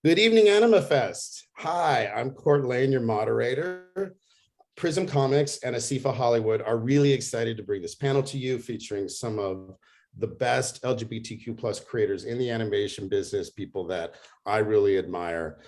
Good evening, Animafest. Hi, I'm Cort Lane, your moderator. PRISM Comics and ASIFA-Hollywood are really excited to bring this panel to you, featuring some of the best LGBTQ plus creators in the animation business, people that I really admire.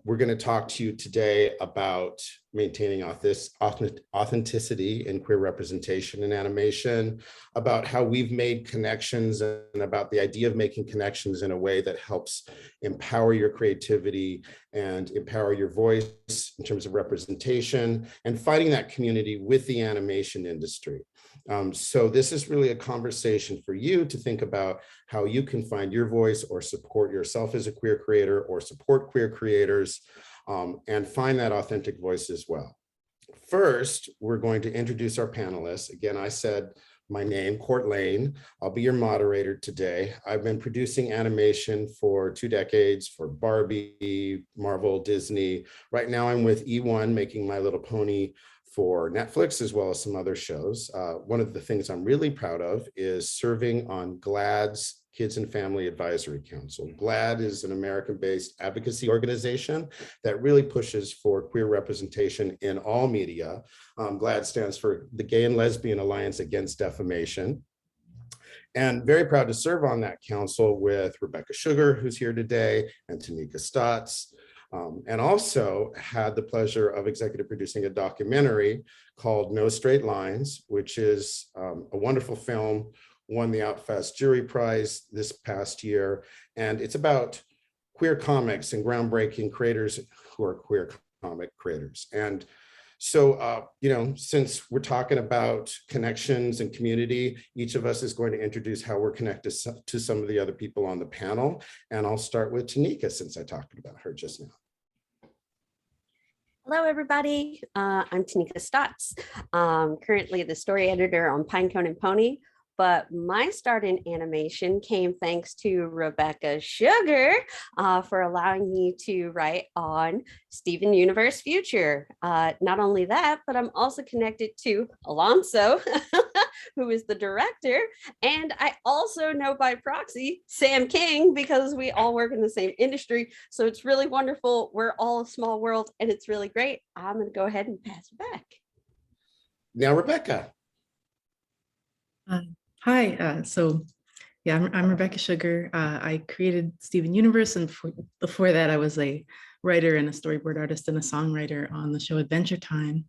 We're going to talk to you today about maintaining authenticity in queer representation in animation, about how we've made connections, and about the idea of making connections in a way that helps empower your creativity and empower your voice in terms of representation, and fighting that community with the animation industry. So this is really a conversation for you to think about how you can find your voice or support yourself as a queer creator or support queer creators, and find that authentic voice as well. First, we're going to introduce our panelists. Again, I said my name, Cort Lane. I'll be your moderator today. I've been producing animation for 2 decades for Barbie, Marvel, Disney. Right now I'm with E1 making My Little Pony for Netflix, as well as some other shows. One of the things I'm really proud of is serving on GLAAD's Kids and Family Advisory Council. GLAAD is an American-based advocacy organization that really pushes for queer representation in all media. GLAAD stands for the Gay and Lesbian Alliance Against Defamation. And very proud to serve on that council with Rebecca Sugar, who's here today, and Taneka Stotts. And also had the pleasure of executive producing a documentary called No Straight Lines, which is a wonderful film, won the Outfest Jury Prize this past year. And it's about queer comics and groundbreaking creators who are queer comic creators. And so, since we're talking about connections and community, each of us is going to introduce how we're connected to some of the other people on the panel. And I'll start with Taneka, since I talked about her just now. Hello, everybody. I'm Taneka Stotts. Currently the story editor on Pinecone and Pony, but my start in animation came thanks to Rebecca Sugar for allowing me to write on Steven Universe Future. Not only that, but I'm also connected to Alonso, who is the director. And I also know by proxy Sam King, because we all work in the same industry. So it's really wonderful. We're all a small world and it's really great. I'm going to go ahead and pass it back. Now, Rebecca. Hi, I'm Rebecca Sugar. I created Steven Universe, and before that I was a writer and a storyboard artist and a songwriter on the show Adventure Time.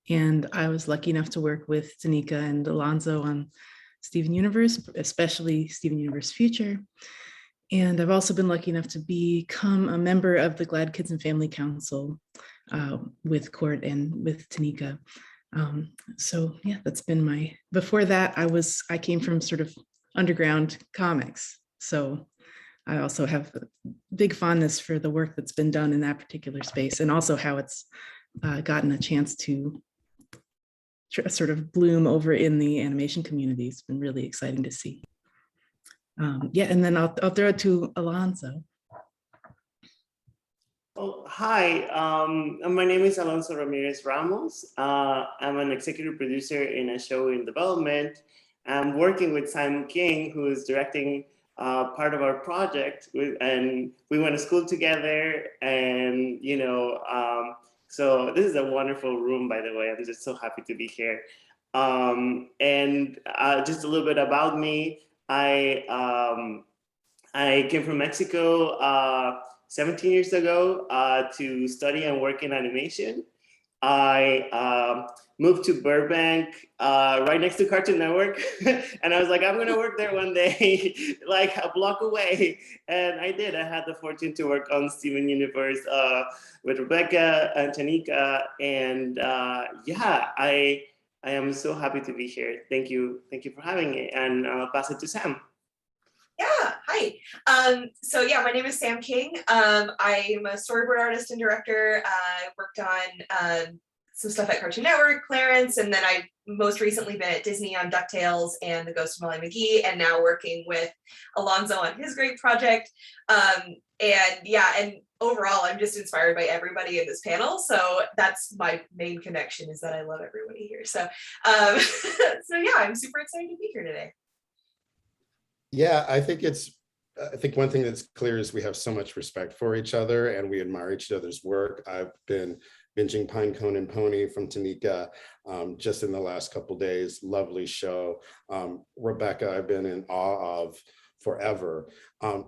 And I was lucky enough to work with Taneka and Alonso on Steven Universe, especially Steven Universe Future. And I've also been lucky enough to become a member of the GLAAD Kids and Family Council with Cort and with Taneka. That's been before that I came from sort of underground comics. So I also have a big fondness for the work that's been done in that particular space, and also how it's gotten a chance to sort of bloom over in the animation community. It's been really exciting to see. And then I'll throw it to Alonso. Oh, hi, my name is Alonso Ramirez Ramos. I'm an executive producer in a show in development. I'm working with Simon King, who is directing part of our project, and we went to school together, and so this is a wonderful room, by the way. I'm just so happy to be here. And just a little bit about me. I came from Mexico 17 years ago to study and work in animation. I moved to Burbank, right next to Cartoon Network. And I was like, I'm gonna work there one day, like a block away. And I did. I had the fortune to work on Steven Universe with Rebecca and Taneka. And I am so happy to be here. Thank you for having me. And I'll pass it to Sam. Yeah, hi. My name is Sam King. I'm a storyboard artist and director. I worked on some stuff at Cartoon Network, Clarence, and then I've most recently been at Disney on DuckTales and The Ghost of Molly McGee, and now working with Alonso on his great project. And overall, I'm just inspired by everybody in this panel. So that's my main connection, is that I love everybody here. So, I'm super excited to be here today. Yeah, I think it's I think one thing that's clear is we have so much respect for each other and we admire each other's work. I've been binging Pinecone and Pony from Taneka just in the last couple days. Lovely show. Rebecca, I've been in awe of forever.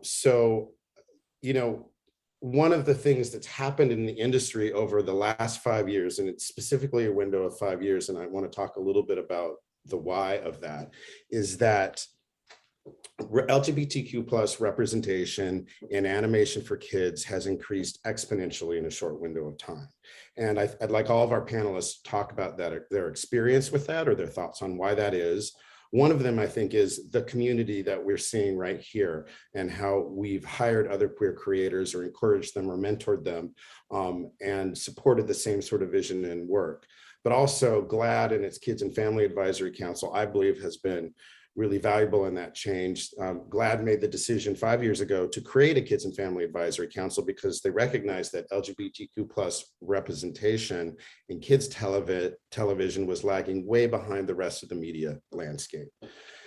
So, you know, one of the things that's happened in the industry over the last 5 years, and it's specifically a window of 5 years, and I want to talk a little bit about the why of that, is that LGBTQ plus representation in animation for kids has increased exponentially in a short window of time. And I'd like all of our panelists to talk about that, their experience with that or their thoughts on why that is. One of them, I think, is the community that we're seeing right here and how we've hired other queer creators or encouraged them or mentored them and supported the same sort of vision and work. But also GLAAD and its Kids and Family Advisory Council, I believe, has been really valuable in that change. GLAAD made the decision 5 years ago to create a Kids and Family Advisory Council because they recognized that LGBTQ plus representation in kids television was lagging way behind the rest of the media landscape.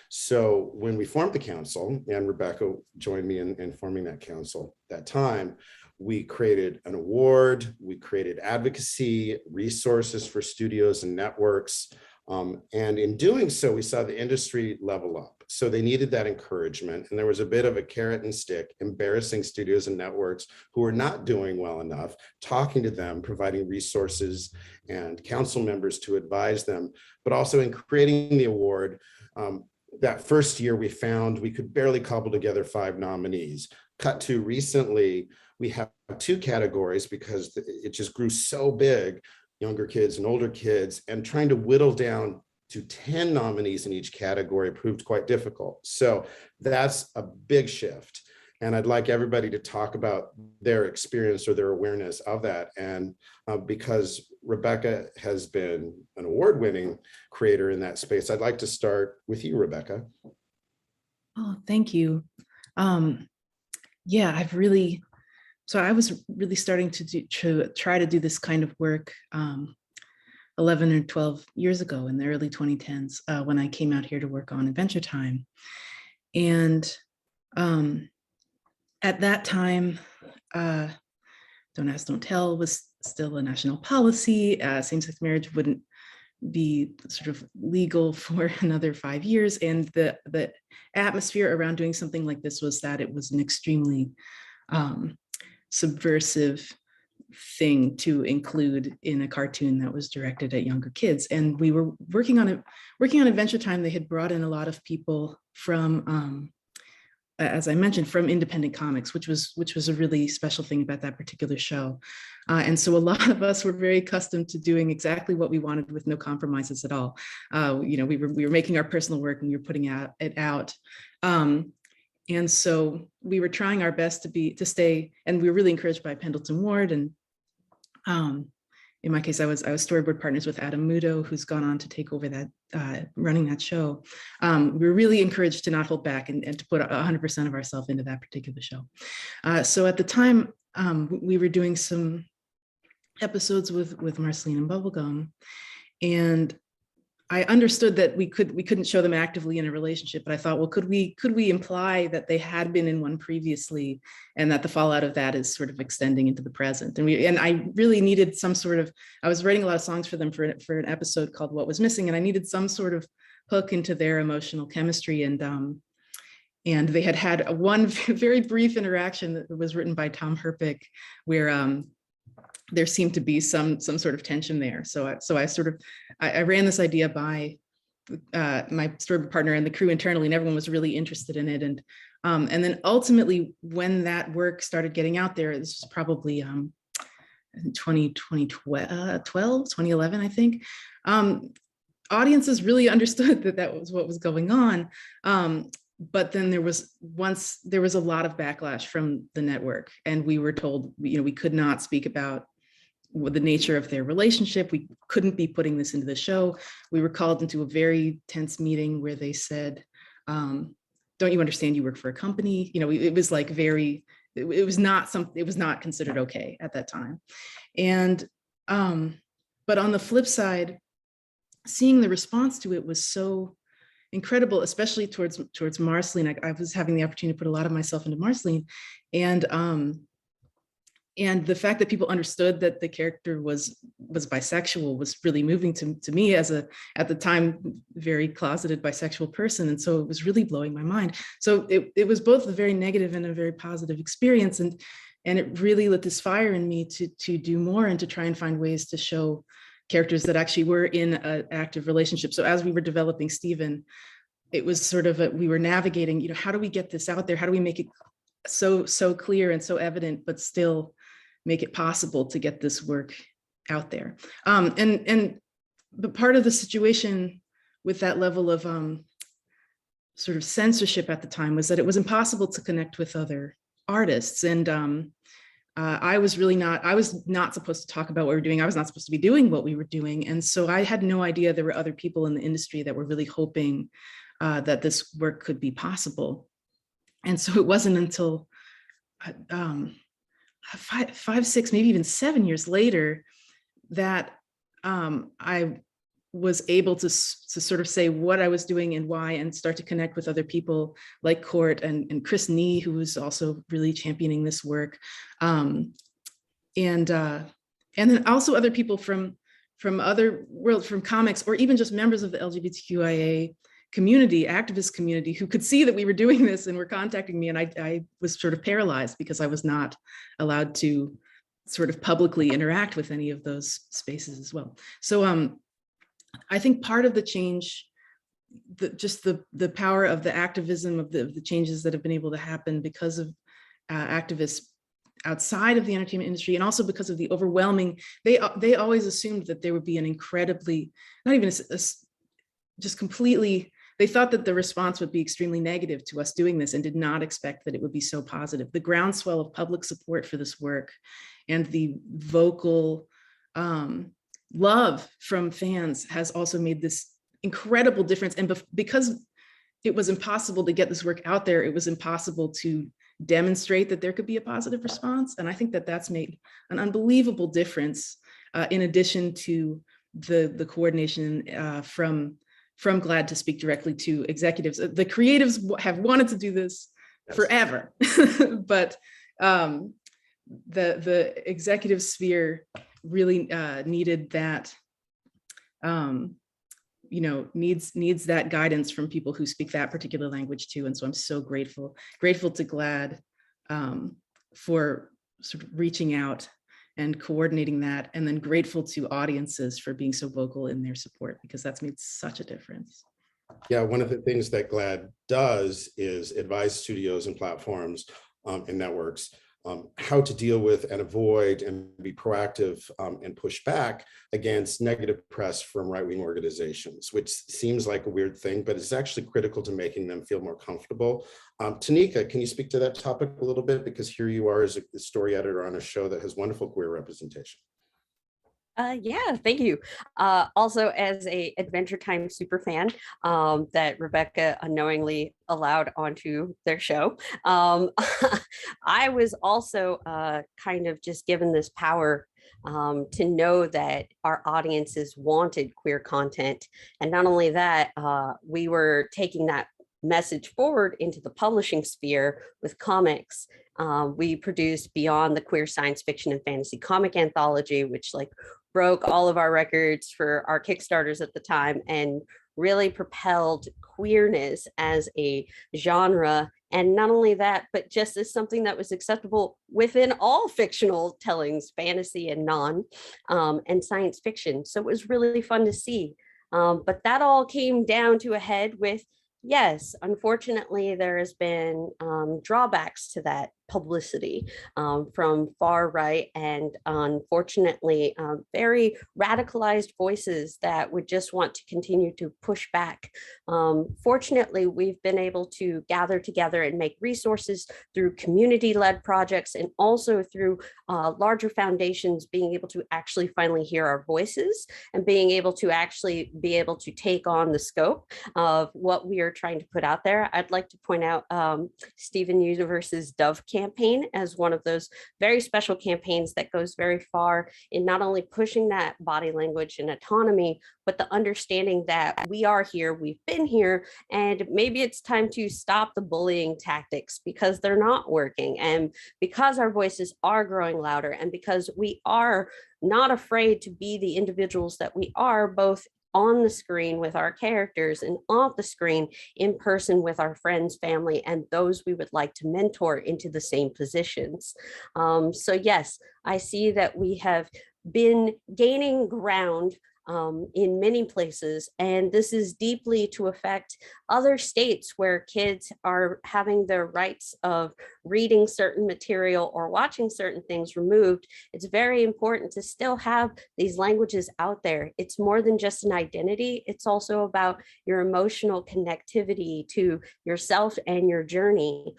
So when we formed the council, and Rebecca joined me in forming that council that time, we created an award, we created advocacy, resources for studios and networks, and in doing so, we saw the industry level up. So they needed that encouragement. And there was a bit of a carrot and stick, embarrassing studios and networks who were not doing well enough, talking to them, providing resources and council members to advise them, but also in creating the award. That first year we found we could barely cobble together 5 nominees. Cut to recently, we have 2 categories because it just grew so big. Younger kids and older kids, and trying to whittle down to 10 nominees in each category proved quite difficult. So that's a big shift. And I'd like everybody to talk about their experience or their awareness of that. And because Rebecca has been an award-winning creator in that space, I'd like to start with you, Rebecca. Oh, thank you. Yeah, so I was really starting to try to do this kind of work 11 or 12 years ago in the early 2010s when I came out here to work on Adventure Time. And at that time, Don't Ask, Don't Tell was still a national policy. Same-sex marriage wouldn't be sort of legal for another 5 years. And the atmosphere around doing something like this was that it was an extremely subversive thing to include in a cartoon that was directed at younger kids. And we were working on Adventure Time. They had brought in a lot of people from, as I mentioned, from independent comics, which was a really special thing about that particular show. And so a lot of us were very accustomed to doing exactly what we wanted with no compromises at all. You know, we were making our personal work and we were putting it out. And so we were trying our best to stay, and we were really encouraged by Pendleton Ward. And in my case, I was storyboard partners with Adam Mudo, who's gone on to take over that, running that show. We were really encouraged to not hold back and to put 100% of ourselves into that particular show. So at the time, we were doing some episodes with Marceline and Bubblegum, and I understood that we couldn't show them actively in a relationship, but I thought, well, could we imply that they had been in one previously, and that the fallout of that is sort of extending into the present? And I really needed some sort of, I was writing a lot of songs for them for an episode called What Was Missing, and I needed some sort of hook into their emotional chemistry. And they had one very brief interaction that was written by Tom Herpick, where there seemed to be some sort of tension there. So I ran this idea by my storyboard partner and the crew internally, and everyone was really interested in it. And then ultimately, when that work started getting out there, this was probably 2011, I think. Audiences really understood that was what was going on. But then there was a lot of backlash from the network, and we were told, we could not speak about the nature of their relationship. We couldn't be putting this into the show. We were called into a very tense meeting where they said, don't you understand you work for a company? It was like it was not considered okay at that time. And, but on the flip side, seeing the response to it was so incredible, especially towards Marceline. I was having the opportunity to put a lot of myself into Marceline, and the fact that people understood that the character was bisexual was really moving to me as at the time, very closeted bisexual person. And so it was really blowing my mind. So it was both a very negative and a very positive experience. And it really lit this fire in me to do more and to try and find ways to show characters that actually were in an active relationship. So as we were developing Stephen, it was sort of we were navigating, how do we get this out there? How do we make it so clear and so evident, but still make it possible to get this work out there? But part of the situation with that level of sort of censorship at the time was that it was impossible to connect with other artists. And I was not supposed to talk about what we were doing. I was not supposed to be doing what we were doing. And so I had no idea there were other people in the industry that were really hoping that this work could be possible. And so it wasn't until 5, 6, maybe even 7 years later that I was able to sort of say what I was doing and why, and start to connect with other people like Cort and Chris Nee, who was also really championing this work. And then also other people from other worlds, from comics, or even just members of the LGBTQIA community, activist community, who could see that we were doing this and were contacting me. And I was sort of paralyzed because I was not allowed to sort of publicly interact with any of those spaces as well. So I think part of the change, just the power of the activism of the changes that have been able to happen because of activists outside of the entertainment industry, and also because of the overwhelming, they always assumed that there would be an incredibly, not even just completely, they thought that the response would be extremely negative to us doing this and did not expect that it would be so positive. The groundswell of public support for this work and the vocal love from fans has also made this incredible difference. And because it was impossible to get this work out there, it was impossible to demonstrate that there could be a positive response. And I think that that's made an unbelievable difference, in addition to the coordination from GLAAD to speak directly to executives. The creatives have wanted to do this forever, but the executive sphere really needed that, needs that guidance from people who speak that particular language too. And so I'm so grateful to GLAAD for sort of reaching out and coordinating that, and then grateful to audiences for being so vocal in their support, because that's made such a difference. Yeah, one of the things that GLAAD does is advise studios and platforms and networks how to deal with and avoid and be proactive and push back against negative press from right-wing organizations, which seems like a weird thing, but it's actually critical to making them feel more comfortable. Taneka, can you speak to that topic a little bit? Because here you are as a story editor on a show that has wonderful queer representation. Yeah, thank you. Also, as a Adventure Time super fan that Rebecca unknowingly allowed onto their show, I was also kind of just given this power to know that our audiences wanted queer content. And not only that, we were taking that message forward into the publishing sphere with comics. We produced Beyond the Queer Science Fiction and Fantasy Comic Anthology, which broke all of our records for our Kickstarters at the time and really propelled queerness as a genre. And not only that, but just as something that was acceptable within all fictional tellings, fantasy and non, and science fiction. So it was really fun to see. But that all came down to a head with, yes, unfortunately, there has been drawbacks to that publicity from far right and unfortunately very radicalized voices that would just want to continue to push back. Fortunately, we've been able to gather together and make resources through community-led projects and also through larger foundations being able to actually finally hear our voices and being able to take on the scope of what we are trying to put out there. I'd like to point out Steven Universe's Dove Kit campaign as one of those very special campaigns that goes very far in not only pushing that body language and autonomy, but the understanding that we are here, we've been here, and maybe it's time to stop the bullying tactics because they're not working. And because our voices are growing louder, and because we are not afraid to be the individuals that we are, both on the screen with our characters and off the screen in person with our friends, family, and those we would like to mentor into the same positions. So yes, I see that we have been gaining ground in many places, and this is deeply to affect other states where kids are having their rights of reading certain material or watching certain things removed. It's very important to still have these languages out there. It's more than just an identity. It's also about your emotional connectivity to yourself and your journey.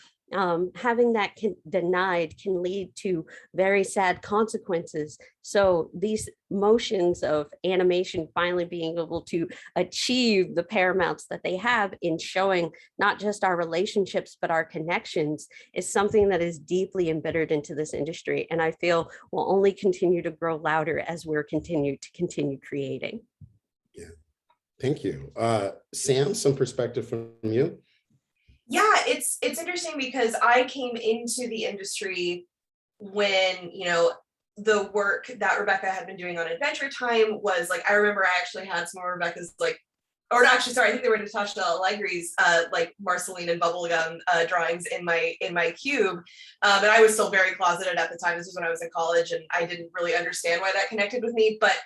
Having that denied can lead to very sad consequences. So these motions of animation finally being able to achieve the paramounts that they have in showing not just our relationships, but our connections is something that is deeply embittered into this industry. And I feel will only continue to grow louder as we're continue creating. Yeah, thank you. Sam, some perspective from you? Yeah, it's interesting because I came into the industry when, the work that Rebecca had been doing on Adventure Time was like, I remember I actually had some of Rebecca's or actually, sorry, I think they were Natasha Allegri's Marceline and bubblegum drawings in my cube. And I was still very closeted at the time. This was when I was in college and I didn't really understand why that connected with me. But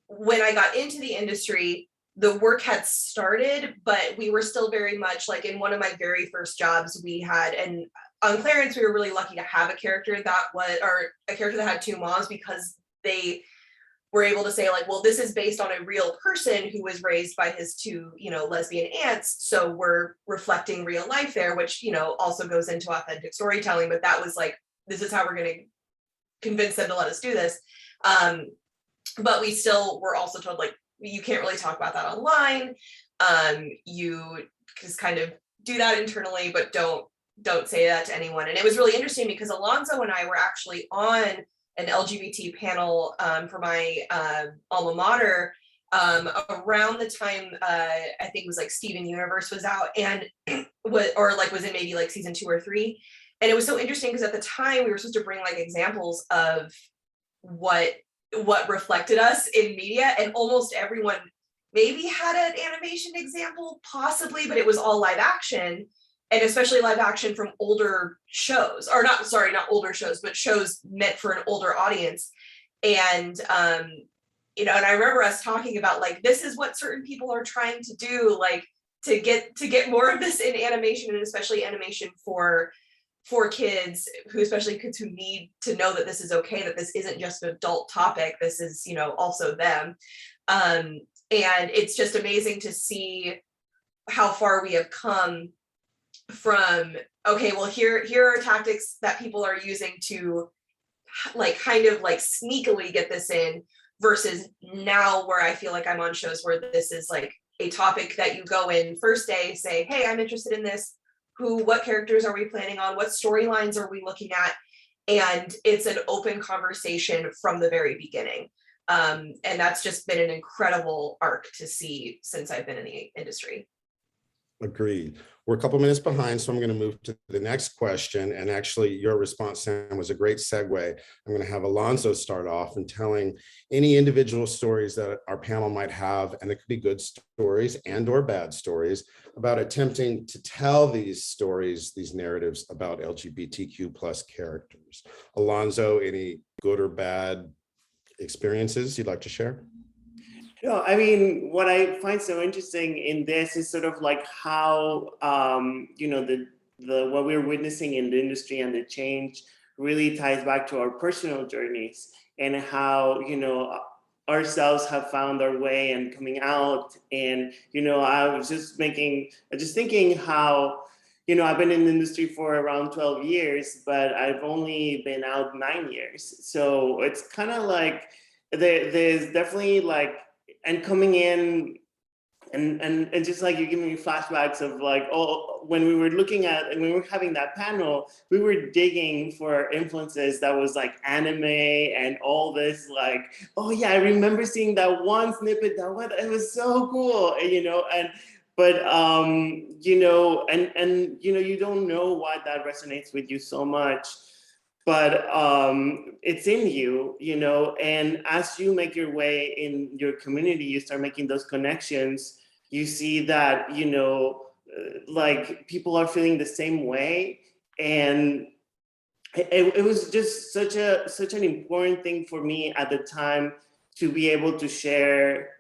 when I got into the industry, the work had started, but we were still very much like in one of my very first jobs we had, and on Clarence, we were really lucky to have a character that had two moms, because they were able to say like, well, this is based on a real person who was raised by his two, lesbian aunts. So we're reflecting real life there, which, also goes into authentic storytelling, but that was like, this is how we're going to convince them to let us do this. But we still were also told like, you can't really talk about that online. You just kind of do that internally, but don't say that to anyone. And it was really interesting because Alonso and I were actually on an LGBT panel for my alma mater around the time I think it was like Steven Universe was out, and was it maybe like season 2 or 3. And it was so interesting because at the time we were supposed to bring like examples of what reflected us in media, and almost everyone maybe had an animation example, possibly, but it was all live action, and especially live action from older shows, or not older shows, but shows meant for an older audience. And and I remember us talking about like, this is what certain people are trying to do, like to get more of this in animation, and especially animation for kids, especially kids who need to know that this is okay, that this isn't just an adult topic, this is, also them. And it's just amazing to see how far we have come from, okay, well, here are tactics that people are using to like kind of like sneakily get this in, versus now where I feel like I'm on shows where this is like a topic that you go in first day, say, hey, I'm interested in this. What characters are we planning on? What storylines are we looking at? And it's an open conversation from the very beginning. And that's just been an incredible arc to see since I've been in the industry. Agreed. We're a couple minutes behind, so I'm going to move to the next question. And actually, your response, Sam, was a great segue. I'm going to have Alonso start off and telling any individual stories that our panel might have, and it could be good stories and or bad stories, about attempting to tell these stories, these narratives about LGBTQ plus characters. Alonso, any good or bad experiences you'd like to share? No, I mean, what I find so interesting in this is sort of like how, the what we're witnessing in the industry and the change really ties back to our personal journeys, and how, ourselves have found our way and coming out. And, I was just thinking how, I've been in the industry for around 12 years, but I've only been out 9 years. So it's kind of like, there's definitely like, and coming in and just like you give me flashbacks of like, oh, when we were looking at and we were having that panel, we were digging for influences that was like anime and all this, like, oh yeah, I remember seeing that one snippet it was so cool, you know, but you know, and you know, you don't know why that resonates with you so much, but it's in you, you know, and as you make your way in your community, you start making those connections. You see that, you know, like people are feeling the same way, and it was just such an important thing for me at the time to be able to share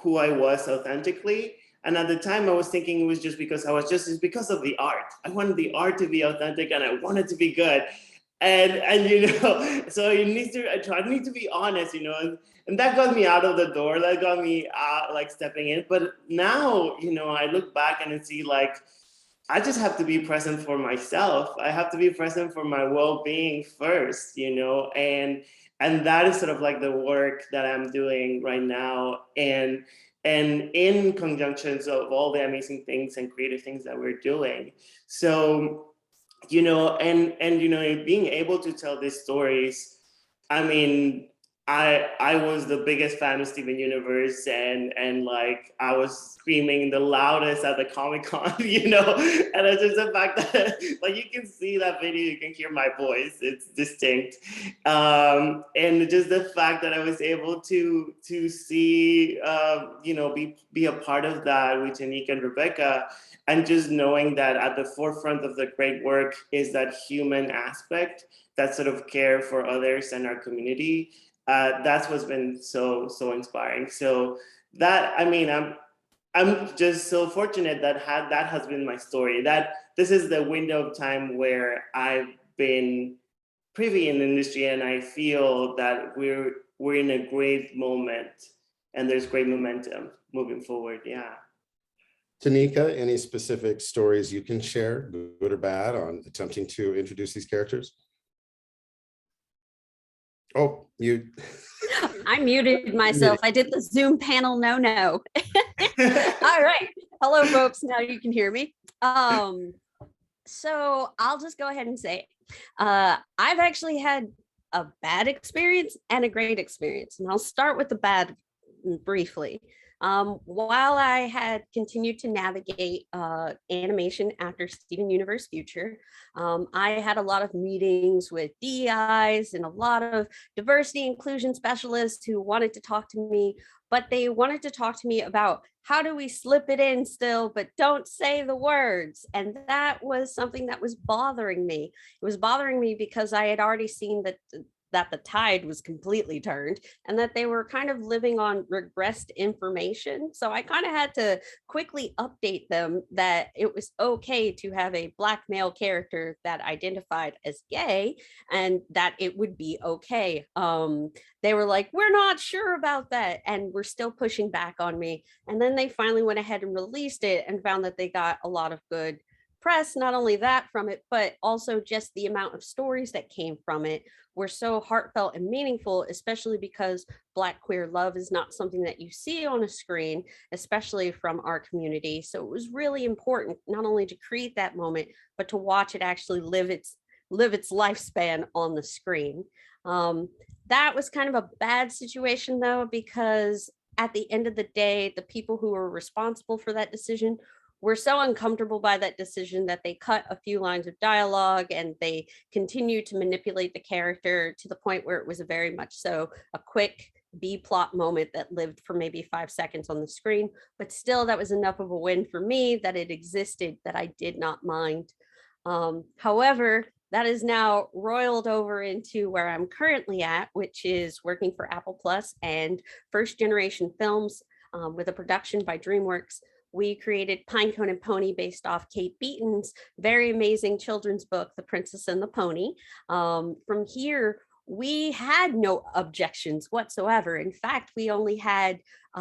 who I was authentically. And at the time I was thinking it was just because it's because of the art. I wanted the art to be authentic and I wanted to be good. And you know, so I need to be honest, you know, and that got me out of the door. That got me like stepping in. But now, you know, I look back and I see like, I just have to be present for myself. I have to be present for my well-being first, you know, and that is sort of like the work that I'm doing right now. And in conjunctions of all the amazing things and creative things that we're doing. So, you know, and you know, being able to tell these stories, I mean, I was the biggest fan of Steven Universe, and like I was screaming the loudest at the Comic-Con, you know, and it's just the fact that like you can see that video, you can hear my voice, it's distinct, and just the fact that I was able to see, you know, be a part of that with Taneka and Rebecca. And just knowing that at the forefront of the great work is that human aspect, that sort of care for others and our community. That's what's been so inspiring. So that, I mean, I'm just so fortunate that that has been my story. That this is the window of time where I've been privy in the industry, and I feel that we're in a great moment, and there's great momentum moving forward. Yeah. Taneka, any specific stories you can share, good or bad, on attempting to introduce these characters? Oh, you. I muted myself. I did the Zoom panel no. All right. Hello, folks. Now you can hear me. So I'll just go ahead and say, I've actually had a bad experience and a great experience. And I'll start with the bad briefly. While I had continued to navigate animation after Steven Universe Future, I had a lot of meetings with DEIs and a lot of diversity inclusion specialists who wanted to talk to me, but they wanted to talk to me about how do we slip it in still, but don't say the words. And that was something that was bothering me. It was bothering me because I had already seen that the tide was completely turned and that they were kind of living on regressed information. So I kind of had to quickly update them that it was okay to have a Black male character that identified as gay and that it would be okay. They were like, we're not sure about that. And we're still pushing back on me. And then they finally went ahead and released it and found that they got a lot of good press. Not only that from it, but also just the amount of stories that came from it were so heartfelt and meaningful, especially because Black queer love is not something that you see on a screen, especially from our community. So it was really important not only to create that moment, but to watch it actually live its lifespan on the screen. That was kind of a bad situation though, because at the end of the day, the people who were responsible for that decision were so uncomfortable by that decision that they cut a few lines of dialogue and they continued to manipulate the character to the point where it was a very much so a quick B-plot moment that lived for maybe 5 seconds on the screen. But still, that was enough of a win for me that it existed, that I did not mind. However, that is now roiled over into where I'm currently at, which is working for Apple Plus and First Generation Films with a production by DreamWorks. We created Pinecone and Pony based off Kate Beaton's very amazing children's book, The Princess and the Pony. From here, we had no objections whatsoever. In fact, we only had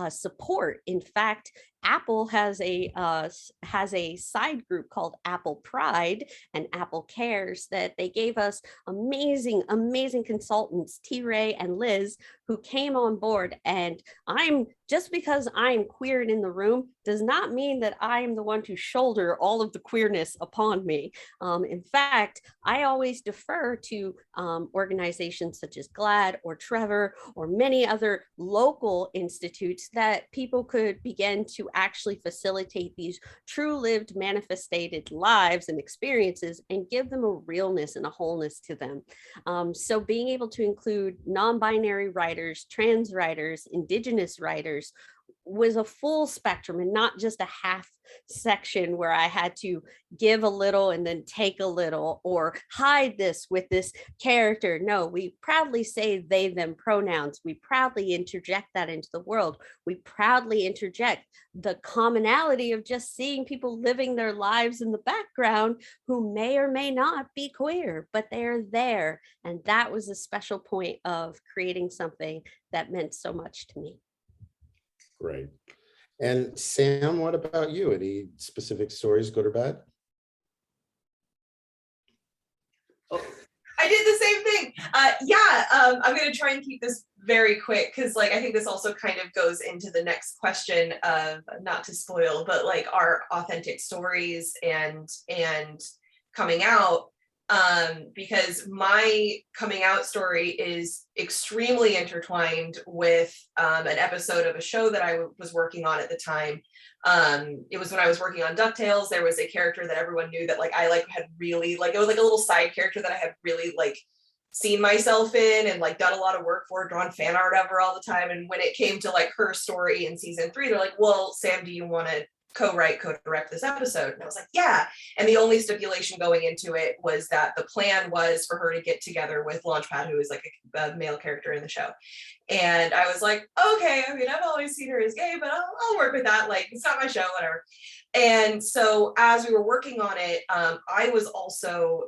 support. In fact, Apple has a side group called Apple Pride and Apple Cares that they gave us amazing consultants, T-Ray and Liz, who came on board. And just because I'm queer in the room does not mean that I'm the one to shoulder all of the queerness upon me. In fact, I always defer to organizations such as GLAAD or Trevor or many other local institutes that people could begin to actually facilitate these true lived manifested lives and experiences and give them a realness and a wholeness to them. So being able to include non-binary writers, trans writers, Indigenous writers was a full spectrum and not just a half section where I had to give a little and then take a little or hide this with this character. No, we proudly say they, them pronouns. We proudly interject that into the world. We proudly interject the commonality of just seeing people living their lives in the background who may or may not be queer, but they're there. And that was a special point of creating something that meant so much to me. Great. And Sam, what about you? Any specific stories, good or bad? Oh, I did the same thing. I'm going to try and keep this very quick because I think this also kind of goes into the next question of, not to spoil, but our authentic stories and coming out. Because my coming out story is extremely intertwined with an episode of a show that I was working on at the time. It was when I was working on DuckTales. There was a character that everyone knew that I had really it was a little side character that I had really seen myself in and done a lot of work for, drawn fan art over all the time. And when it came to her story in season 3, they're like, well, Sam, do you want to co-write, co-direct this episode? And I was like, yeah. And the only stipulation going into it was that the plan was for her to get together with Launchpad, who is a male character in the show. And I was like, okay, I mean, I've always seen her as gay, but I'll work with that. It's not my show, whatever. And so as we were working on it, I was also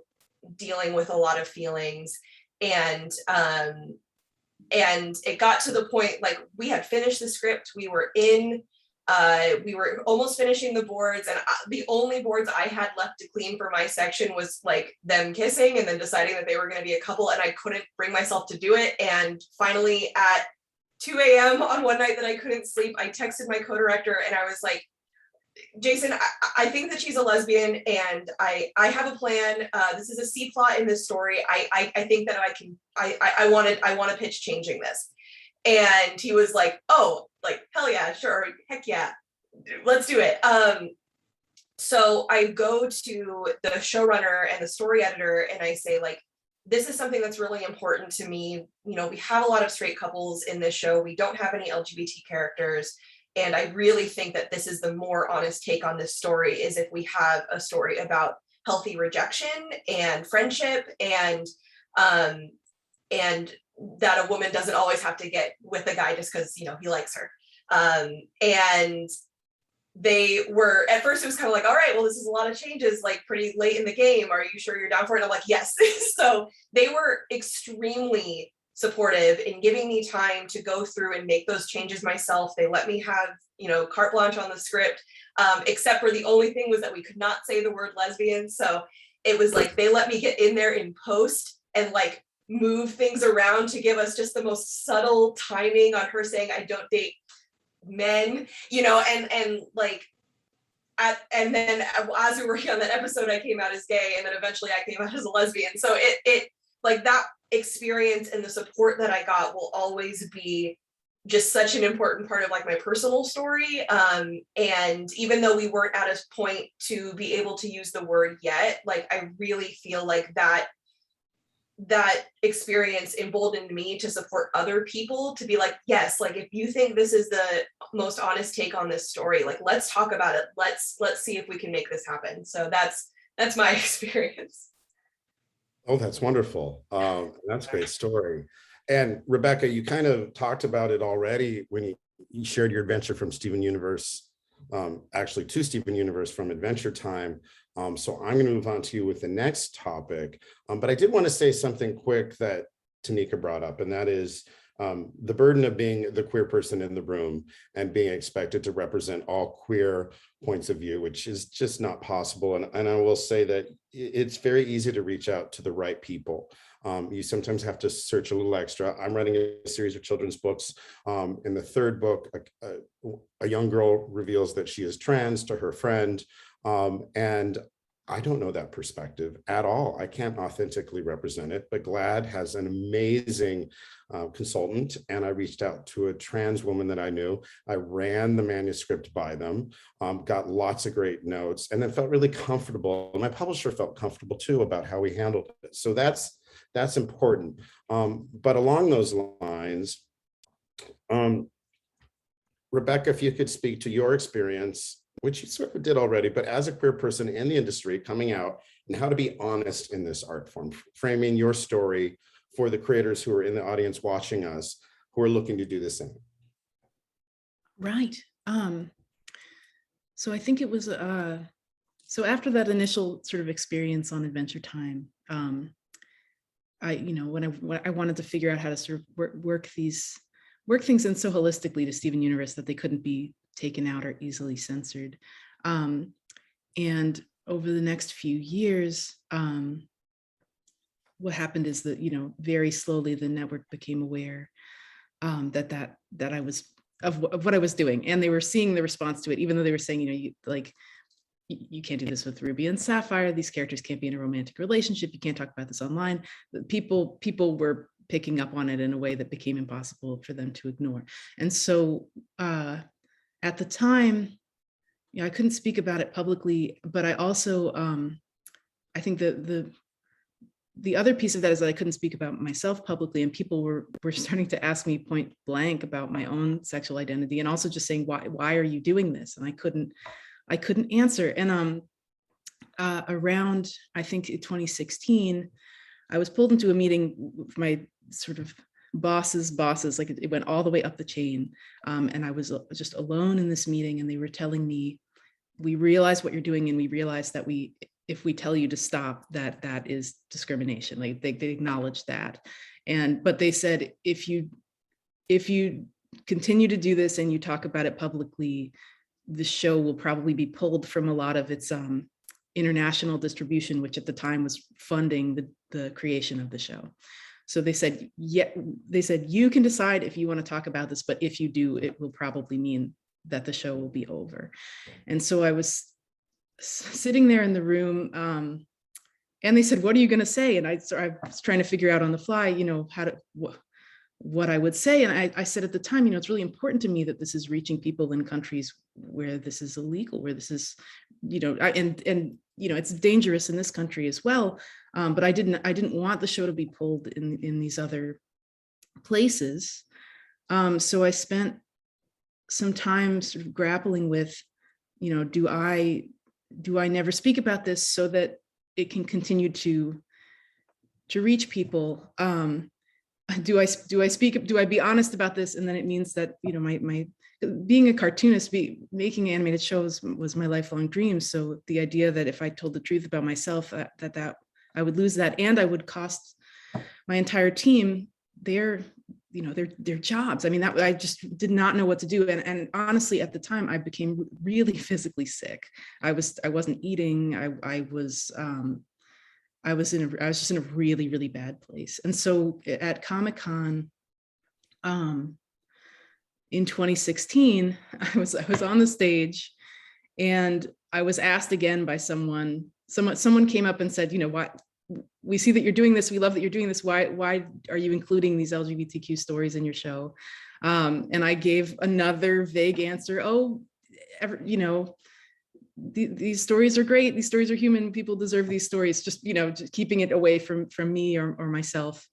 dealing with a lot of feelings, and it got to the point, we had finished the script, we were almost finishing the boards, and the only boards I had left to clean for my section was them kissing and then deciding that they were going to be a couple, and I couldn't bring myself to do it. And finally at 2 a.m. on one night that I couldn't sleep, I texted my co-director and I was like, Jason, I think that she's a lesbian and I have a plan. This is a C plot in this story. I think that I want to pitch changing this. And he was like, oh, hell yeah, sure, heck yeah, let's do it. So I go to the showrunner and the story editor and I say, this is something that's really important to me. We have a lot of straight couples in this show. We don't have any LGBT characters. And I really think that this is the more honest take on this story, is if we have a story about healthy rejection and friendship and that a woman doesn't always have to get with a guy just because, he likes her. And they were, at first it was kind of all right, well, this is a lot of changes, pretty late in the game. Are you sure you're down for it? And I'm like, yes. So they were extremely supportive in giving me time to go through and make those changes myself. They let me have, carte blanche on the script, except for the only thing was that we could not say the word lesbian. So it was they let me get in there in post and move things around to give us just the most subtle timing on her saying, I don't date men, and then as we were working on that episode, I came out as gay, and then eventually I came out as a lesbian. So it that experience and the support that I got will always be just such an important part of my personal story. And even though we weren't at a point to be able to use the word yet, I really feel that experience emboldened me to support other people to be yes, if you think this is the most honest take on this story, let's talk about it. Let's see if we can make this happen. So that's my experience. Oh, that's wonderful. That's a great story. And Rebecca, you kind of talked about it already when you shared your adventure from Steven Universe, actually to Steven Universe from Adventure Time. So I'm going to move on to you with the next topic. But I did want to say something quick that Taneka brought up, and that is the burden of being the queer person in the room and being expected to represent all queer points of view, which is just not possible. And I will say that it's very easy to reach out to the right people. You sometimes have to search a little extra. I'm writing a series of children's books. In the third book, a young girl reveals that she is trans to her friend. And I don't know that perspective at all. I can't authentically represent it, but GLAAD has an amazing consultant, and I reached out to a trans woman that I knew. I ran the manuscript by them, got lots of great notes, and then felt really comfortable. My publisher felt comfortable too about how we handled it. So that's important. But along those lines, Rebecca, if you could speak to your experience, which you sort of did already, but as a queer person in the industry coming out, and how to be honest in this art form, framing your story for the creators who are in the audience watching us, who are looking to do the same. Right. So I think it was, so after that initial sort of experience on Adventure Time, when I wanted to figure out how to sort of work things in so holistically to Steven Universe that they couldn't be taken out or easily censored. And over the next few years, what happened is that, very slowly the network became aware that I was of what I was doing, and they were seeing the response to it, even though they were saying, you can't do this with Ruby and Sapphire. These characters can't be in a romantic relationship. You can't talk about this online. People were picking up on it in a way that became impossible for them to ignore. And so at the time, I couldn't speak about it publicly, but I also, I think the other piece of that is that I couldn't speak about myself publicly, and people were starting to ask me point blank about my own sexual identity, and also just saying, why are you doing this? And I couldn't answer. And around, I think 2016, I was pulled into a meeting with my sort of bosses, like it went all the way up the chain. And I was just alone in this meeting, and they were telling me, we realize what you're doing, and we realize that if we tell you to stop, that is discrimination. Like they acknowledged that. But they said, if you continue to do this and you talk about it publicly, the show will probably be pulled from a lot of its international distribution, which at the time was funding the creation of the show. So they said, you can decide if you want to talk about this, but if you do, it will probably mean that the show will be over. And so I was sitting there in the room, and they said, what are you going to say? And I was trying to figure out on the fly, what I would say. And I said at the time, it's really important to me that this is reaching people in countries where this is illegal, where this is, it's dangerous in this country as well. But I didn't want the show to be pulled in these other places. So I spent some time sort of grappling with, do I never speak about this so that it can continue to reach people? Do I be honest about this? And then it means that, my being a cartoonist, making animated shows was my lifelong dream. So the idea that if I told the truth about myself, that I would lose that, and I would cost my entire team their jobs. I mean, that I just did not know what to do. And honestly, at the time, I became really physically sick. I wasn't eating. I was just in a really, really bad place. And so at Comic-Con in 2016, I was on the stage, and I was asked again by someone came up and said, why, we see that you're doing this. We love that you're doing this. Why are you including these LGBTQ stories in your show? And I gave another vague answer. These stories are great. These stories are human. People deserve these stories. Just keeping it away from me or myself.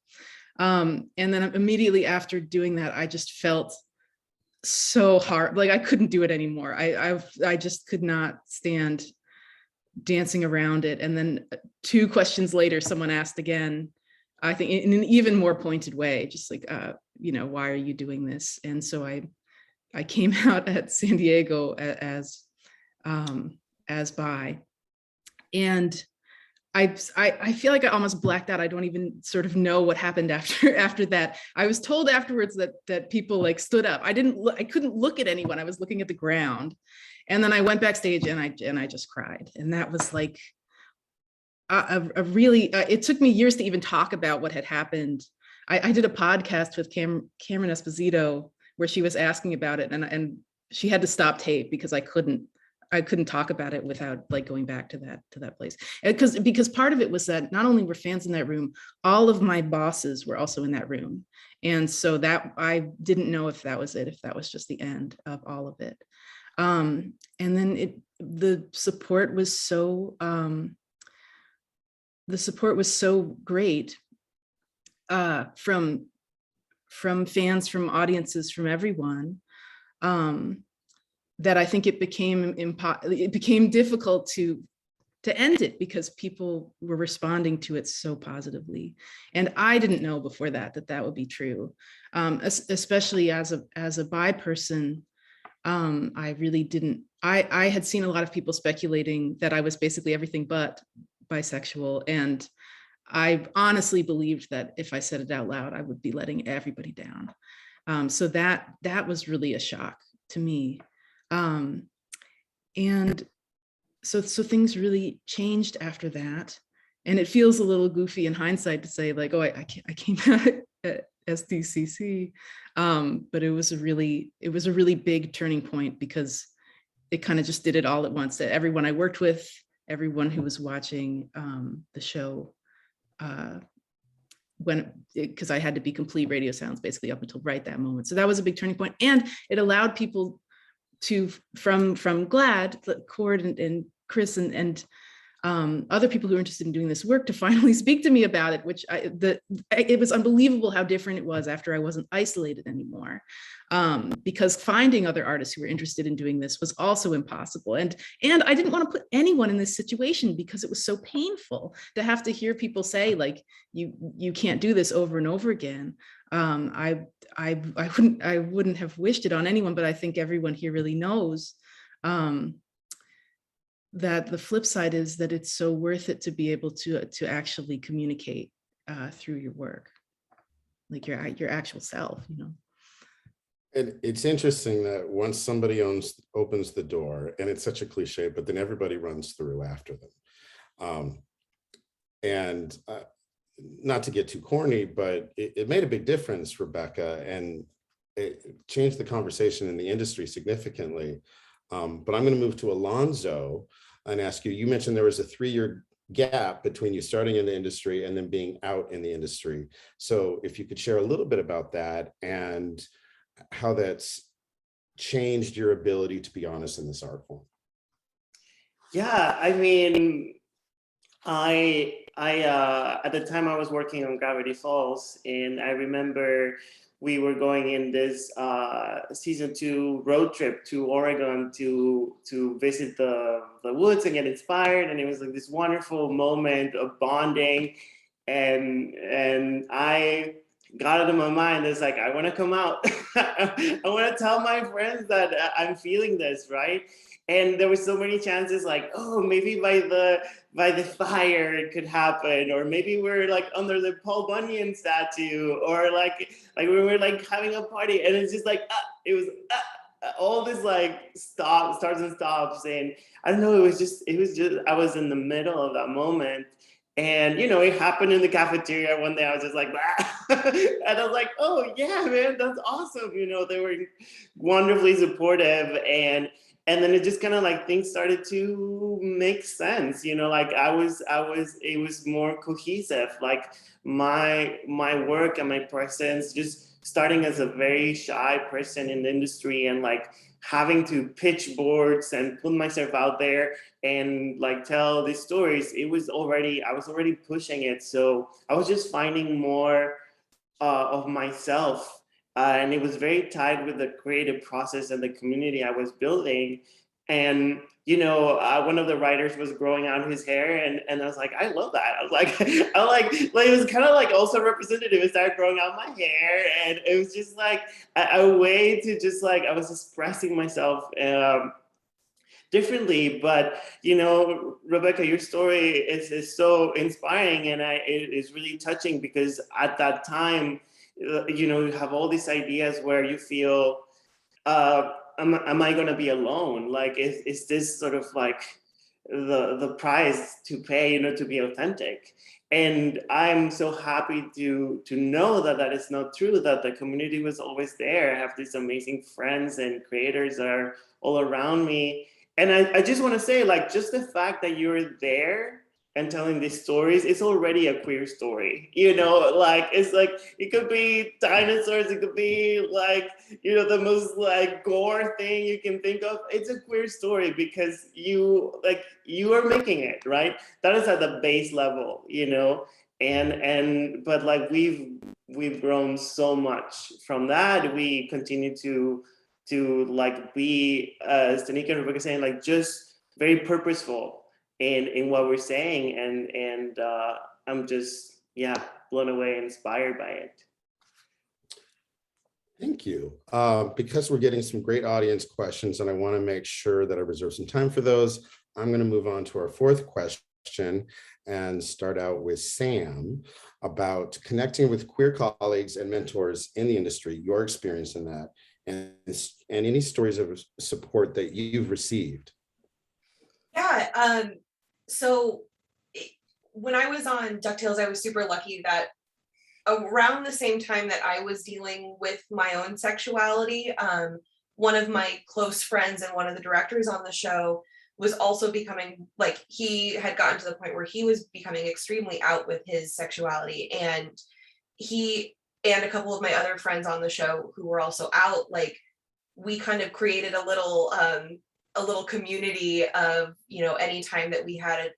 And then immediately after doing that, I just felt so hard. Like I couldn't do it anymore. I just could not stand dancing around it. And then 2 questions later, someone asked again, I think in an even more pointed way, just like, why are you doing this? And so I came out at San Diego as bi. And I feel like I almost blacked out. I don't even sort of know what happened after that. I was told afterwards that people like stood up. I couldn't look at anyone. I was looking at the ground. And then I went backstage and I just cried. And that was like a really, it took me years to even talk about what had happened. I did a podcast with Cameron Esposito where she was asking about it, and she had to stop tape because I couldn't talk about it without like going back to that place. Because part of it was that not only were fans in that room, all of my bosses were also in that room. And so that I didn't know if that was it, if that was just the end of all of it. And then the support was so great from fans, from audiences, from everyone, that I think it became difficult to end it because people were responding to it so positively. And I didn't know before that would be true, especially as a bi person. I really didn't. I had seen a lot of people speculating that I was basically everything but bisexual, and I honestly believed that if I said it out loud, I would be letting everybody down. So that was really a shock to me. And so things really changed after that. And it feels a little goofy in hindsight to say like, oh, I came out at SDCC. But it was a really big turning point because it kind of just did it all at once. Everyone I worked with, everyone who was watching the show, because I had to be complete radio silence basically up until right that moment. So that was a big turning point. And it allowed people to, from GLAAD, Cort and Chris and other people who are interested in doing this work, to finally speak to me about it, which it was unbelievable how different it was after I wasn't isolated anymore. Because finding other artists who were interested in doing this was also impossible. And I didn't want to put anyone in this situation because it was so painful to have to hear people say like, you can't do this over and over again. I wouldn't have wished it on anyone, but I think everyone here really knows that the flip side is that it's so worth it to be able to actually communicate through your work, like your actual self, you know. It's interesting that once somebody opens the door, and it's such a cliche, but then everybody runs through after them. And not to get too corny, but it made a big difference, Rebecca, and it changed the conversation in the industry significantly. But I'm going to move to Alonso and ask you, you mentioned there was a 3-year gap between you starting in the industry and then being out in the industry. So if you could share a little bit about that and how that's changed your ability to be honest in this art form. Yeah, I mean, I at the time I was working on Gravity Falls, and I remember we were going in this season 2 road trip to Oregon to visit the woods and get inspired, and it was like this wonderful moment of bonding, and I got it in my mind. It's like, I want to come out. I want to tell my friends that I'm feeling this, right? And there were so many chances, like, oh, maybe by the fire it could happen, or maybe we're like under the Paul Bunyan statue, or like we were like having a party, and it's just like it was all this like starts and stops, and I don't know, it was just I was in the middle of that moment. And, you know, it happened in the cafeteria one day. I was just like, and I was like, oh yeah, man, that's awesome. You know, they were wonderfully supportive, and then it just kind of like things started to make sense. You know, like it was more cohesive. Like my work and my presence, just starting as a very shy person in the industry and like having to pitch boards and put myself out there and like tell these stories, I was already pushing it. So I was just finding more of myself. And it was very tied with the creative process and the community I was building. And, you know, one of the writers was growing out his hair, and I was like, I love that. I was like, it was kind of like also representative. It started growing out my hair, and it was just like a way to just like, I was expressing myself differently. But, you know, Rebecca, your story is so inspiring, and it is really touching, because at that time, you know, you have all these ideas where you feel, am I going to be alone? Like, is this sort of like the price to pay, you know, to be authentic? And I'm so happy to know that that is not true, that the community was always there. I have these amazing friends and creators that are all around me. And I just want to say, like, just the fact that you're there and telling these stories, it's already a queer story, you know, like, it's like, it could be dinosaurs, it could be like, you know, the most like gore thing you can think of. It's a queer story because you are making it, right? That is at the base level, you know, but like we've grown so much from that. We continue to like be, as Taneka and Rebecca saying, like just very purposeful in what we're saying, and I'm just, yeah, blown away and inspired by it. Thank you. Because we're getting some great audience questions, and I want to make sure that I reserve some time for those, I'm going to move on to our fourth question and start out with Sam about connecting with queer colleagues and mentors in the industry, your experience in that, and any stories of support that you've received. Yeah, so when I was on DuckTales, I was super lucky that around the same time that I was dealing with my own sexuality, one of my close friends and one of the directors on the show was also becoming, like, he had gotten to the point where he was becoming extremely out with his sexuality, and he and a couple of my other friends on the show who were also out, like, we kind of created a little community of, you know, anytime that we had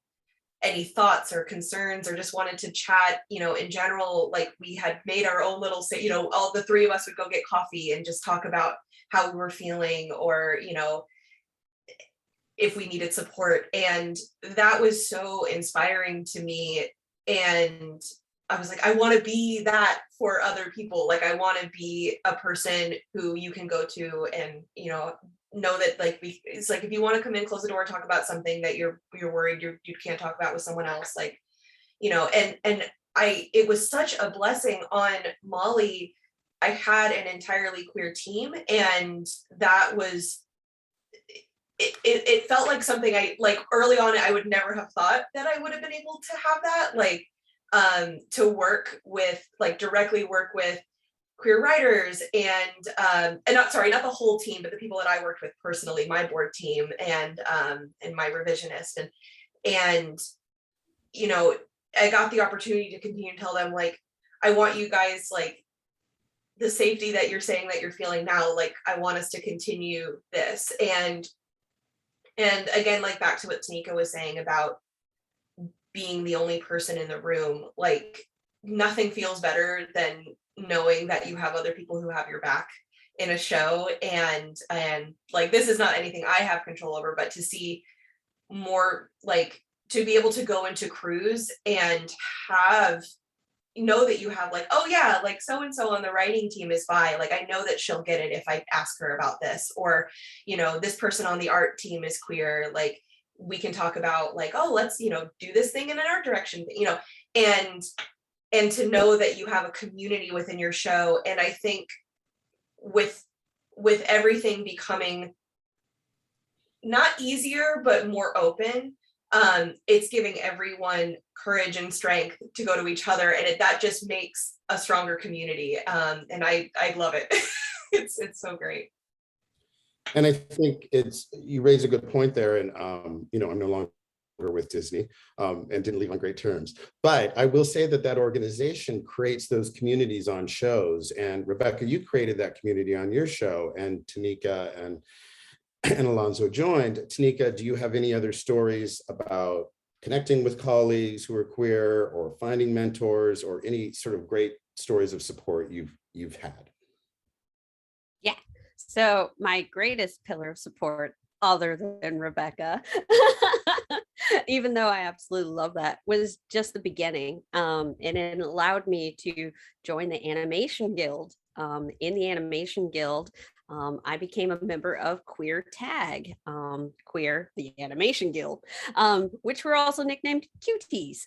any thoughts or concerns or just wanted to chat, you know, in general, like, we had made our own little, you know, all the three of us would go get coffee and just talk about how we were feeling, or, you know, if we needed support. And that was so inspiring to me. And I was like, I want to be that for other people. Like, I want to be a person who you can go to and, you know that, like, it's like, if you want to come in, close the door, talk about something that you're worried you can't talk about with someone else, like, you know, and it was such a blessing on Molly. I had an entirely queer team, and that was, it felt like something I, like, early on, I would never have thought that I would have been able to have that, like, to work with, like, directly work with queer writers and not the whole team, but the people that I worked with personally, my board team and my revisionist, and you know, I got the opportunity to continue to tell them, like, I want you guys, like, the safety that you're saying that you're feeling now, like, I want us to continue this, and again, like, back to what Taneka was saying about being the only person in the room, like, nothing feels better than knowing that you have other people who have your back in a show, and like, this is not anything I have control over, but to see more, like, to be able to go into crews and know that you have, like, oh yeah, like, so and so on the writing team is bi, like, I know that she'll get it if I ask her about this, or, you know, this person on the art team is queer, like, we can talk about, like, oh, let's, you know, do this thing in an art direction, you know, and to know that you have a community within your show. And I think with everything becoming not easier, but more open, it's giving everyone courage and strength to go to each other. And that just makes a stronger community. And I love it. It's so great. And I think you raise a good point there. And, you know, I'm no longer with Disney and didn't leave on great terms. But I will say that organization creates those communities on shows. And Rebecca, you created that community on your show, and Taneka and Alonso joined. Taneka, do you have any other stories about connecting with colleagues who are queer, or finding mentors, or any sort of great stories of support you've had? Yeah. So my greatest pillar of support, other than Rebecca, even though I absolutely love that, was just the beginning. And it allowed me to join the Animation Guild. In the Animation Guild, I became a member of Queer Tag, Queer, the Animation Guild, which were also nicknamed Cuties.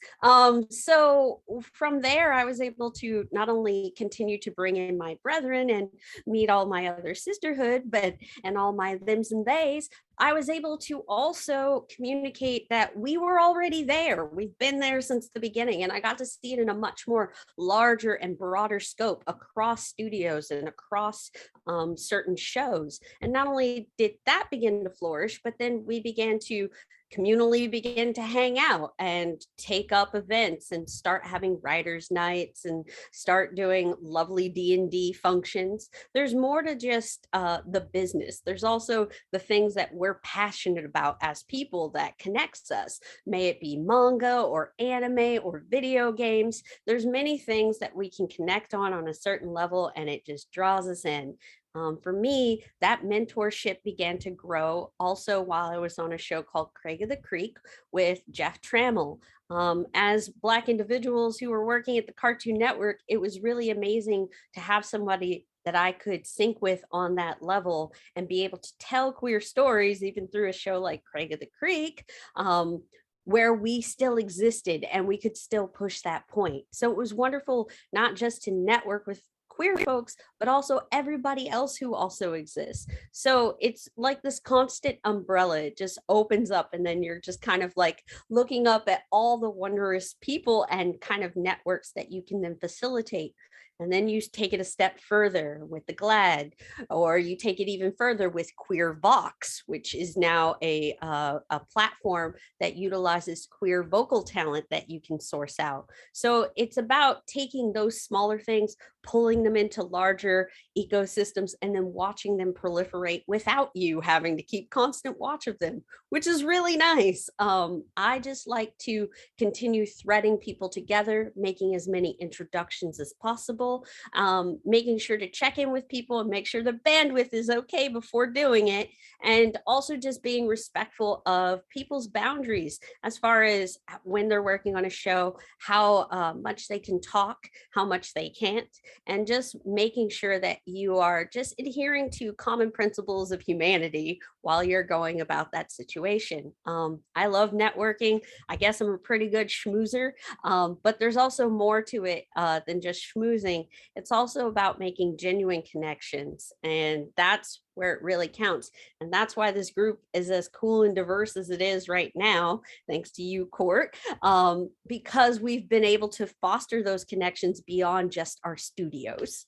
So from there, I was able to not only continue to bring in my brethren and meet all my other sisterhood, but and all my thems and theys, I was able to also communicate that we were already there. We've been there since the beginning, and I got to see it in a much more larger and broader scope across studios and across certain shows. And not only did that begin to flourish, but then we began to communally begin to hang out and take up events and start having writers' nights and start doing lovely D&D functions. There's more to just the business. There's also the things that we're passionate about as people that connects us. May it be manga or anime or video games. There's many things that we can connect on a certain level, and it just draws us in. For me, that mentorship began to grow also while I was on a show called Craig of the Creek with Jeff Trammell. As Black individuals who were working at the Cartoon Network, it was really amazing to have somebody that I could sync with on that level and be able to tell queer stories, even through a show like Craig of the Creek, where we still existed and we could still push that point. So it was wonderful, not just to network with queer folks, but also everybody else who also exists. So it's like this constant umbrella. It just opens up, and then you're just kind of like looking up at all the wondrous people and kind of networks that you can then facilitate. And then you take it a step further with the GLAAD, or you take it even further with Queer Vox, which is now a platform that utilizes queer vocal talent that you can source out. So it's about taking those smaller things, pulling them into larger ecosystems, and then watching them proliferate without you having to keep constant watch of them, which is really nice. I just like to continue threading people together, making as many introductions as possible, making sure to check in with people and make sure the bandwidth is okay before doing it, and also just being respectful of people's boundaries as far as when they're working on a show, how much they can talk, how much they can't, and just making sure that you are just adhering to common principles of humanity while you're going about that situation. I love networking. I guess I'm a pretty good schmoozer, but there's also more to it than just schmoozing. It's also about making genuine connections, and that's where it really counts. And that's why this group is as cool and diverse as it is right now, thanks to you, Cort, because we've been able to foster those connections beyond just our studios.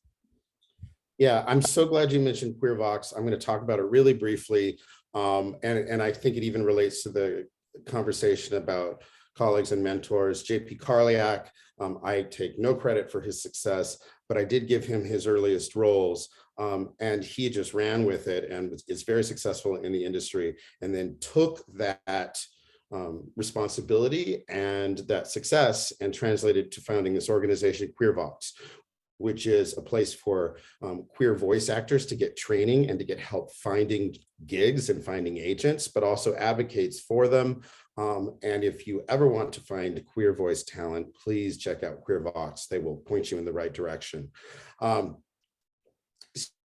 Yeah, I'm so glad you mentioned Queer Vox. I'm going to talk about it really briefly. And I think it even relates to the conversation about colleagues and mentors. JP Karliak, I take no credit for his success, but I did give him his earliest roles. And he just ran with it and is very successful in the industry, and then took that responsibility and that success and translated to founding this organization, Queer Vox, which is a place for queer voice actors to get training and to get help finding gigs and finding agents, but also advocates for them. And if you ever want to find queer voice talent, please check out Queer Vox. They will point you in the right direction.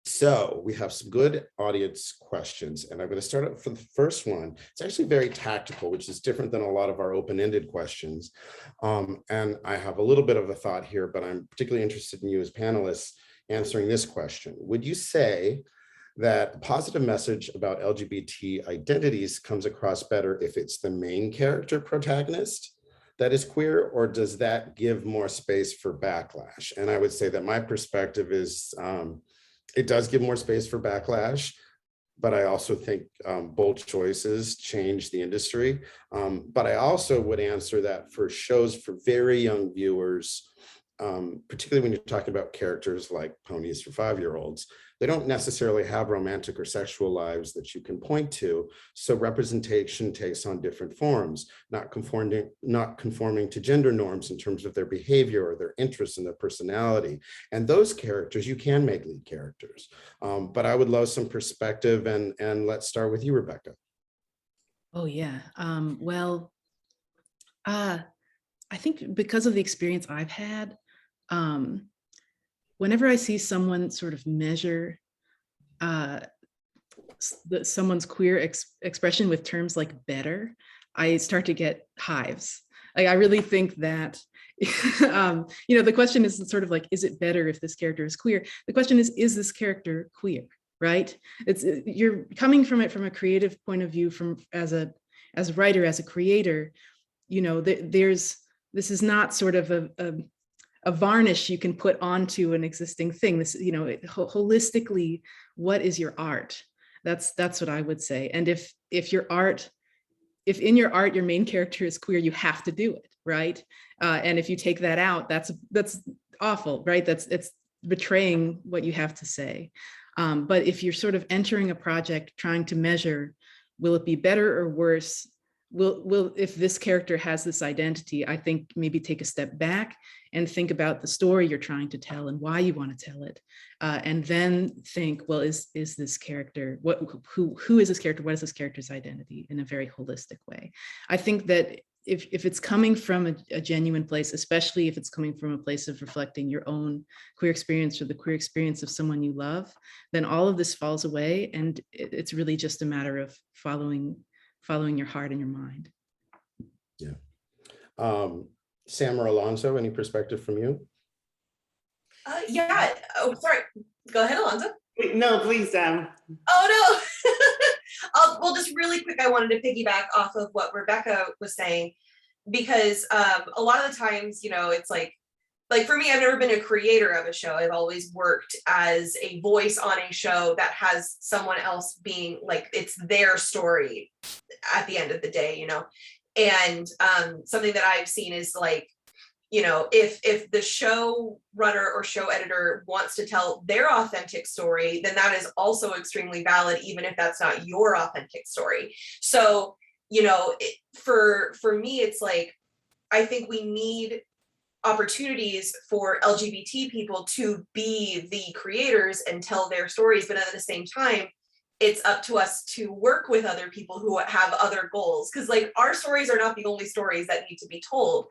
So we have some good audience questions, and I'm going to start out for the first one. It's actually very tactical, which is different than a lot of our open-ended questions. And I have a little bit of a thought here, but I'm particularly interested in you as panelists answering this question. Would you say that a positive message about LGBT identities comes across better if it's the main character protagonist that is queer, or does that give more space for backlash? And I would say that my perspective is, it does give more space for backlash, but I also think bold choices change the industry. But I also would answer that for shows for very young viewers, particularly when you're talking about characters like ponies for 5-year-olds, they don't necessarily have romantic or sexual lives that you can point to. So representation takes on different forms, not conforming to gender norms in terms of their behavior or their interests and their personality. And those characters, you can make lead characters. But I would love some perspective, and let's start with you, Rebecca. Oh, yeah. I think because of the experience I've had, whenever I see someone sort of measure someone's queer expression with terms like better, I start to get hives. Like, I really think that, the question is sort of like, is it better if this character is queer? The question is this character queer, right? You're coming from it from a creative point of view, as a writer, as a creator, this is not sort of a varnish you can put onto an existing thing. This, holistically, what is your art? That's what I would say. And if in your art your main character is queer, you have to do it, right? And if you take that out, that's awful, right? It's betraying what you have to say. But if you're sort of entering a project trying to measure, will it be better or worse? If this character has this identity, I think maybe take a step back and think about the story you're trying to tell and why you want to tell it. And then think, well, is this character, who is this character? What is this character's identity in a very holistic way? I think that if it's coming from a genuine place, especially if it's coming from a place of reflecting your own queer experience or the queer experience of someone you love, then all of this falls away. And it's really just a matter of following your heart and your mind. Yeah. Sam or Alonso, any perspective from you? Yeah. Oh, sorry. Go ahead, Alonso. No, please, Sam. Oh, no. Well, just really quick, I wanted to piggyback off of what Rebecca was saying, because a lot of the times, it's like for me, I've never been a creator of a show. I've always worked as a voice on a show that has someone else being like, it's their story at the end of the day, and something that I've seen is like, if the show runner or show editor wants to tell their authentic story, then that is also extremely valid, even if that's not your authentic story. So, for me, it's like, I think we need opportunities for LGBT people to be the creators and tell their stories, but at the same time, it's up to us to work with other people who have other goals, because like our stories are not the only stories that need to be told.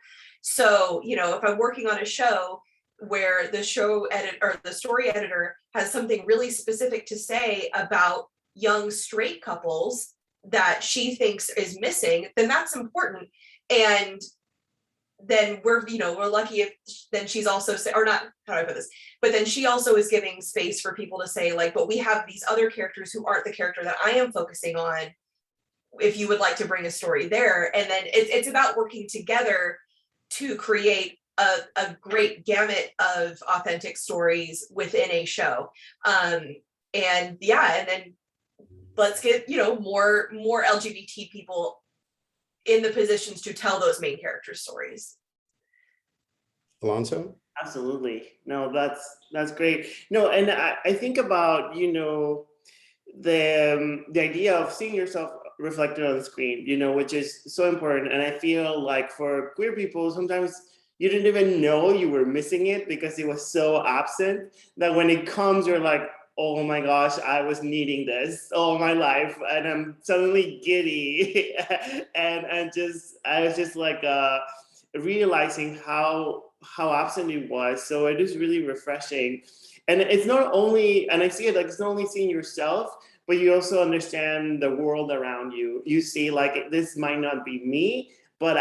So, if I'm working on a show where the show edit or the story editor has something really specific to say about young straight couples that she thinks is missing, then that's important. And then we're lucky if then she's also or not, how do I put this, but then she also is giving space for people to say like, but we have these other characters who aren't the character that I am focusing on, if you would like to bring a story there. And then it's about working together to create a great gamut of authentic stories within a show. And then let's get more LGBT people in the positions to tell those main character stories. Alonso? Absolutely. No, that's great. No, and I think about, the idea of seeing yourself reflected on the screen, which is so important. And I feel like for queer people, sometimes you didn't even know you were missing it because it was so absent that when it comes, you're like, oh my gosh, I was needing this all my life, and I'm suddenly giddy, and I was just like realizing how absent it was. So it is really refreshing, and it's not only, and I see it like it's not only seeing yourself, but you also understand the world around you. You see like this might not be me, but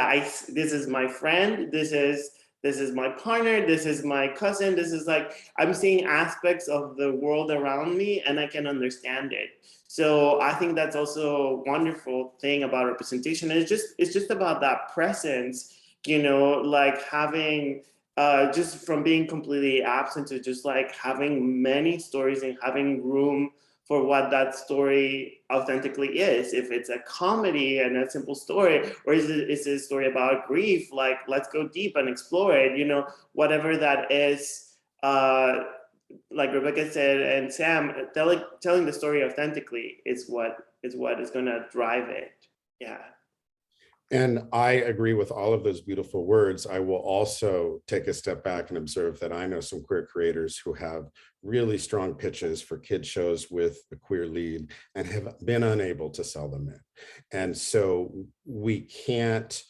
this is my friend. This is my partner, this is my cousin, this is like, I'm seeing aspects of the world around me and I can understand it. So I think that's also a wonderful thing about representation. It's just about that presence, like having, just from being completely absent to just like having many stories and having room for what that story authentically is. If it's a comedy and a simple story, or is it a story about grief, like let's go deep and explore it, whatever that is, like Rebecca said, and Sam, telling the story authentically is what is going to drive it. Yeah. And I agree with all of those beautiful words. I will also take a step back and observe that I know some queer creators who have really strong pitches for kid shows with a queer lead and have been unable to sell them in. And so we can't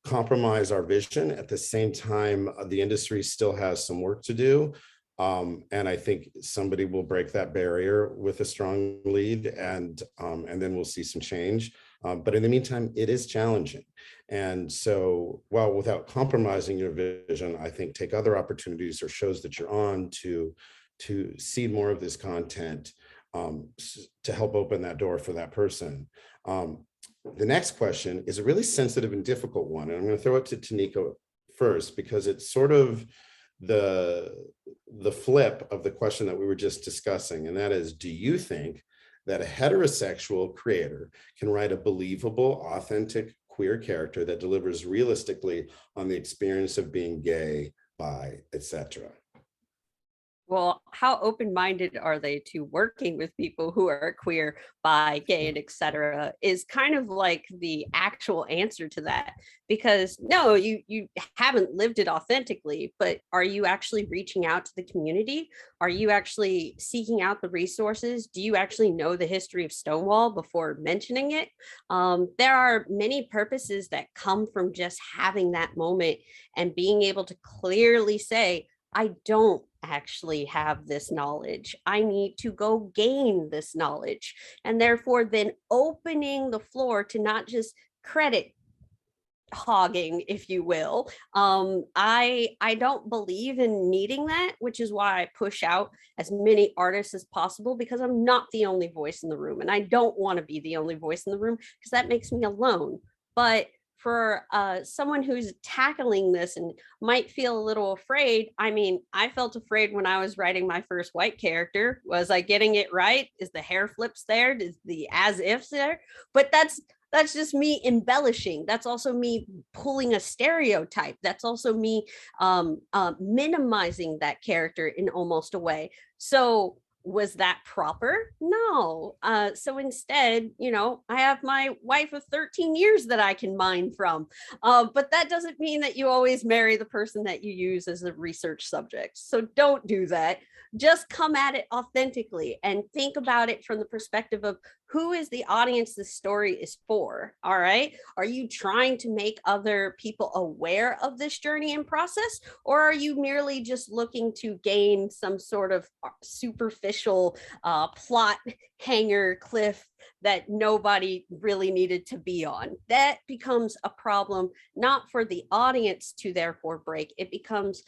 compromise our vision. At the same time, the industry still has some work to do. And I think somebody will break that barrier with a strong lead, and then we'll see some change. But in the meantime, it is challenging. And so, while without compromising your vision, I think take other opportunities or shows that you're on to seed more of this content to help open that door for that person. The next question is a really sensitive and difficult one, and I'm going to throw it to Taneka first, because it's sort of the flip of the question that we were just discussing, and that is, do you think that a heterosexual creator can write a believable, authentic queer character that delivers realistically on the experience of being gay, bi, etc.? Well, how open-minded are they to working with people who are queer, bi, gay, and etc. is kind of like the actual answer to that. Because no, you haven't lived it authentically, but are you actually reaching out to the community? Are you actually seeking out the resources? Do you actually know the history of Stonewall before mentioning it? There are many purposes that come from just having that moment and being able to clearly say, I don't actually have this knowledge. I need to go gain this knowledge. And therefore, then opening the floor to not just credit hogging, if you will. I don't believe in needing that, which is why I push out as many artists as possible, because I'm not the only voice in the room. And I don't want to be the only voice in the room, because that makes me alone. But for someone who's tackling this and might feel a little afraid, I mean, I felt afraid when I was writing my first white character. Was I getting it right? Is the hair flips there? Is the as ifs there? But that's just me embellishing. That's also me pulling a stereotype. That's also me minimizing that character in almost a way. So was that proper? No. So instead, I have my wife of 13 years that I can mine from. But that doesn't mean that you always marry the person that you use as a research subject. So don't do that. Just come at it authentically and think about it from the perspective of who is the audience this story is for. All right. Are you trying to make other people aware of this journey and process? Or are you merely just looking to gain some sort of superficial plot hanger cliff that nobody really needed to be on? That becomes a problem, not for the audience to therefore break. It becomes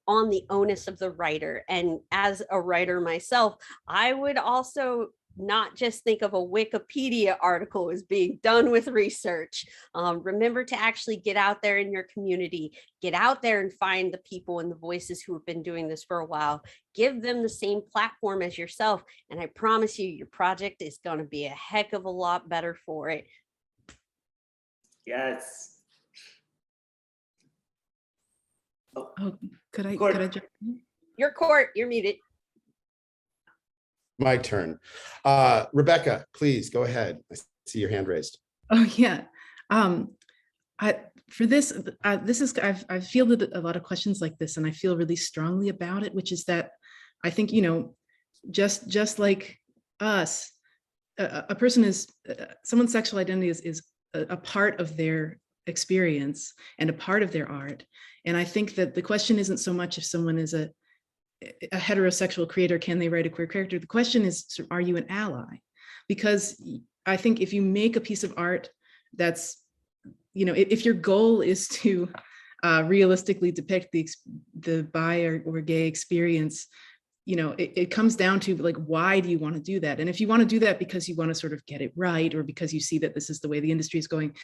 on the onus of the writer. And as a writer myself, I would also not just think of a Wikipedia article as being done with research. Remember to actually get out there in your community, get out there and find the people and the voices who have been doing this for a while. Give them the same platform as yourself. And I promise you, your project is going to be a heck of a lot better for it. Yes. Oh, could I jump in? Your Cort, you're muted. My turn. Rebecca, please go ahead. I see your hand raised. Oh yeah. For this is I've fielded a lot of questions like this, and I feel really strongly about it, which is that I think, just like us, a person is someone's sexual identity is a part of their experience and a part of their art. And I think that the question isn't so much if someone is a heterosexual creator, can they write a queer character? The question is, are you an ally? Because I think if you make a piece of art that's, if your goal is to realistically depict the bi or gay experience, it comes down to like, why do you want to do that? And if you want to do that because you want to sort of get it right, or because you see that this is the way the industry is going,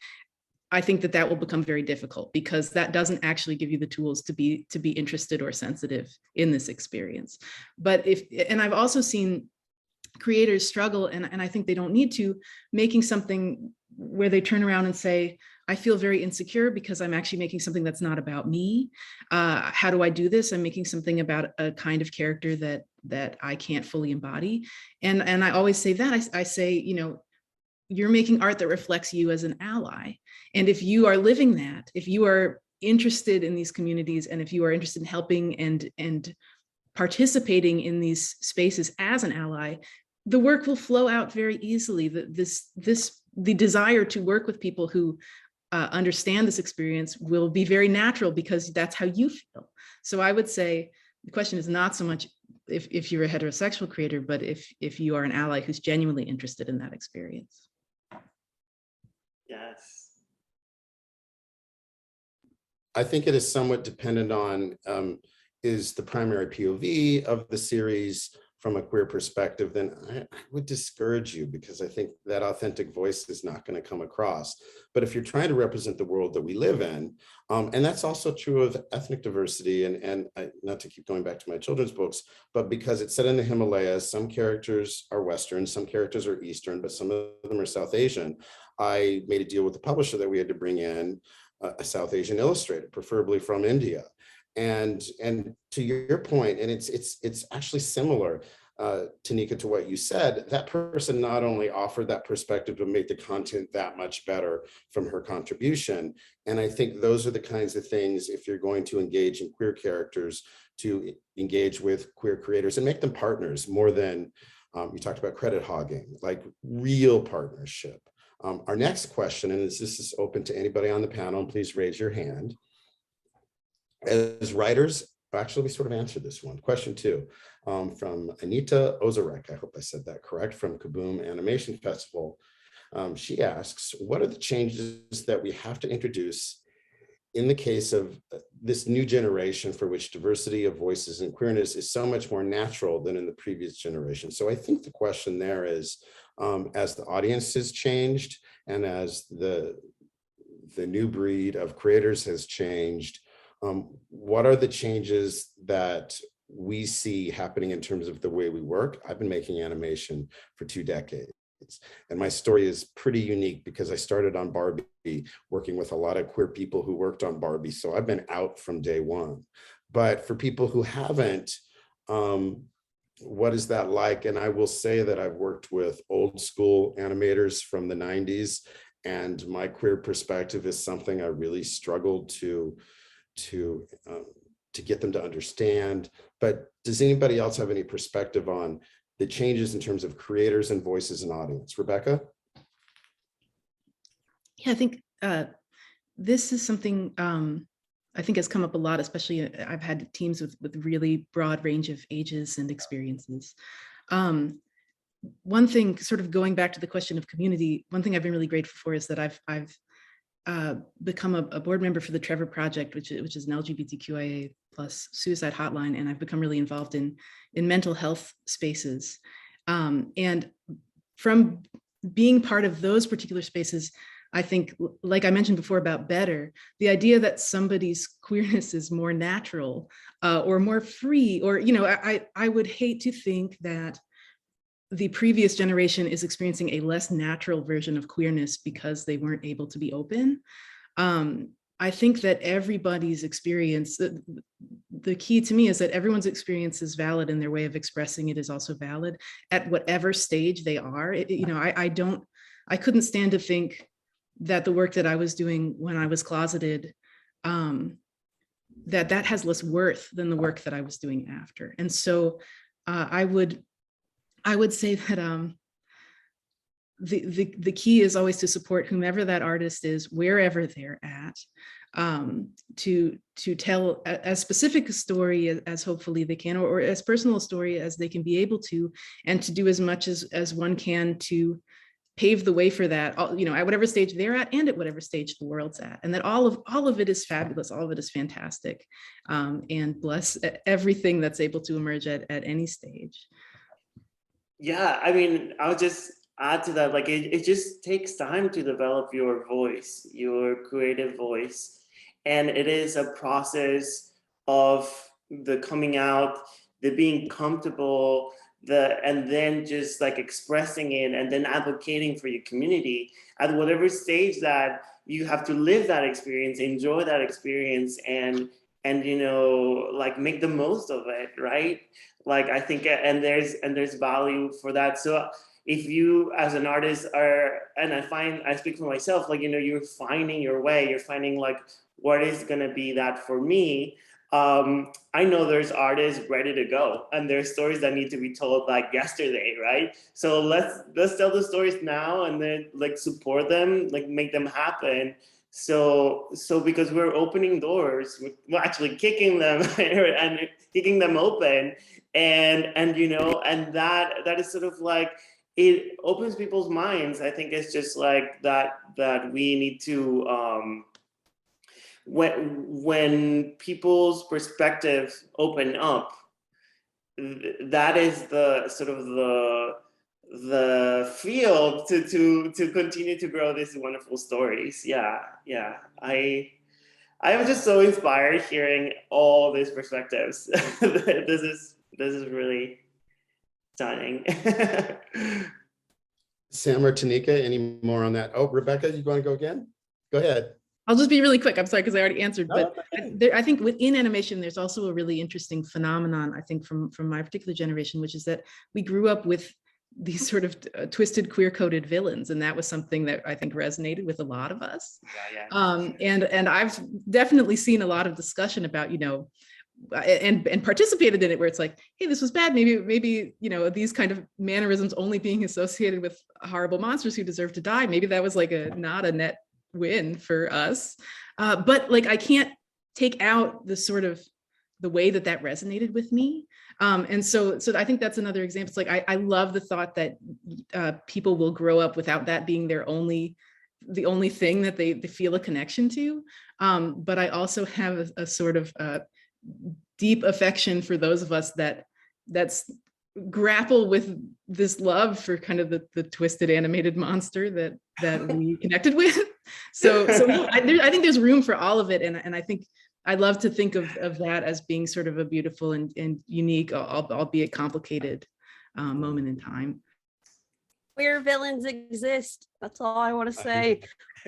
I think that will become very difficult, because that doesn't actually give you the tools to be interested or sensitive in this experience. But and I've also seen creators struggle, and I think they don't need to, making something where they turn around and say, I feel very insecure because I'm actually making something that's not about me. How do I do this? I'm making something about a kind of character that I can't fully embody. And I always say that, I say, you're making art that reflects you as an ally. And if you are living that, if you are interested in these communities, and if you are interested in helping and participating in these spaces as an ally, the work will flow out very easily. The desire to work with people who understand this experience will be very natural, because that's how you feel. So I would say, the question is not so much if you're a heterosexual creator, but if you are an ally who's genuinely interested in that experience. Yes. I think it is somewhat dependent on, is the primary POV of the series from a queer perspective, then I would discourage you, because I think that authentic voice is not going to come across. But if you're trying to represent the world that we live in, and that's also true of ethnic diversity, and not to keep going back to my children's books, but because it's set in the Himalayas, some characters are Western, some characters are Eastern, but some of them are South Asian. I made a deal with the publisher that we had to bring in a South Asian illustrator, preferably from India. And to your point, and it's actually similar, Taneka, to what you said, that person not only offered that perspective, but made the content that much better from her contribution. And I think those are the kinds of things, if you're going to engage in queer characters, to engage with queer creators and make them partners more than, you talked about credit hogging, like real partnership. Our next question, and this is open to anybody on the panel, and please raise your hand. As writers, actually, we sort of answered this one. Question 2, from Anita Ozarek, I hope I said that correct, from Kaboom Animation Festival. She asks, what are the changes that we have to introduce in the case of this new generation for which diversity of voices and queerness is so much more natural than in the previous generation? So I think the question there is, as the audience has changed and as the new breed of creators has changed, what are the changes that we see happening in terms of the way we work? I've been making animation for 2 decades. And my story is pretty unique because I started on Barbie working with a lot of queer people who worked on Barbie. So I've been out from day one. But for people who haven't, what is that like? And I will say that I've worked with old school animators from the 90s, and my queer perspective is something I really struggled to get them to understand. But does anybody else have any perspective on the changes in terms of creators and voices and audience? Rebecca? Yeah, I think this is something I think has come up a lot, especially I've had teams with really broad range of ages and experiences. One thing, sort of going back to the question of community, one thing I've been really grateful for is that I've become a board member for the Trevor Project, which is an LGBTQIA plus suicide hotline, and I've become really involved in mental health spaces. And from being part of those particular spaces, I think, like I mentioned before about better, the idea that somebody's queerness is more natural or more free, or, you know, I would hate to think that the previous generation is experiencing a less natural version of queerness because they weren't able to be open. I think that everybody's experience, the key to me is that everyone's experience is valid, and their way of expressing it is also valid at whatever stage they are. You know, I couldn't stand to think that the work that I was doing when I was closeted, that has less worth than the work that I was doing after. And so I would say that the key is always to support whomever that artist is, wherever they're at, to tell as specific a story as hopefully they can, or as personal a story as they can be able to, and to do as much as one can to pave the way for that, you know, at whatever stage they're at and at whatever stage the world's at. And that all of it is fabulous, all of it is fantastic, and bless everything that's able to emerge at any stage. Yeah, I mean, I'll just add to that, like it just takes time to develop your voice, your creative voice. And it is a process of the coming out, the being comfortable, and then just like expressing it and then advocating for your community at whatever stage that you have to live that experience, enjoy that experience, and you know, like make the most of it, right? Like I think, and there's value for that. So if you as an artist are, and I speak for myself, like, you know, you're finding your way, you're finding like what is gonna be that for me, I know there's artists ready to go, and there's stories that need to be told like yesterday, right? So let's tell the stories now, and then like support them, like make them happen. So because we're opening doors, we're actually kicking them and kicking them open, and you know, and that is sort of like, it opens people's minds. I think it's just like that we need to when people's perspectives open up, that is the sort of the field to continue to grow these wonderful stories. Yeah. I am just so inspired hearing all these perspectives. This is really stunning. Sam or Taneka, any more on that? Oh, Rebecca, you want to go again? Go ahead. I'll just be really quick. I'm sorry, because I already answered, but okay. I think within animation, there's also a really interesting phenomenon, I think, from my particular generation, which is that we grew up with these sort of twisted, queer-coded villains, and that was something that I think resonated with a lot of us. Yeah. And I've definitely seen a lot of discussion about, you know, and participated in it, where it's like, hey, this was bad. Maybe you know, these kind of mannerisms only being associated with horrible monsters who deserve to die. Maybe that was like not a net win for us. But like, I can't take out the sort of the way that resonated with me. And so I think that's another example. It's like, I love the thought that people will grow up without that being the only thing that they feel a connection to. But I also have a sort of deep affection for those of us that's grapple with this love for kind of the twisted animated monster that we connected with. So yeah, I think there's room for all of it. And I think I love to think of that as being sort of a beautiful and unique, albeit complicated moment in time. Queer villains exist. That's all I want to say.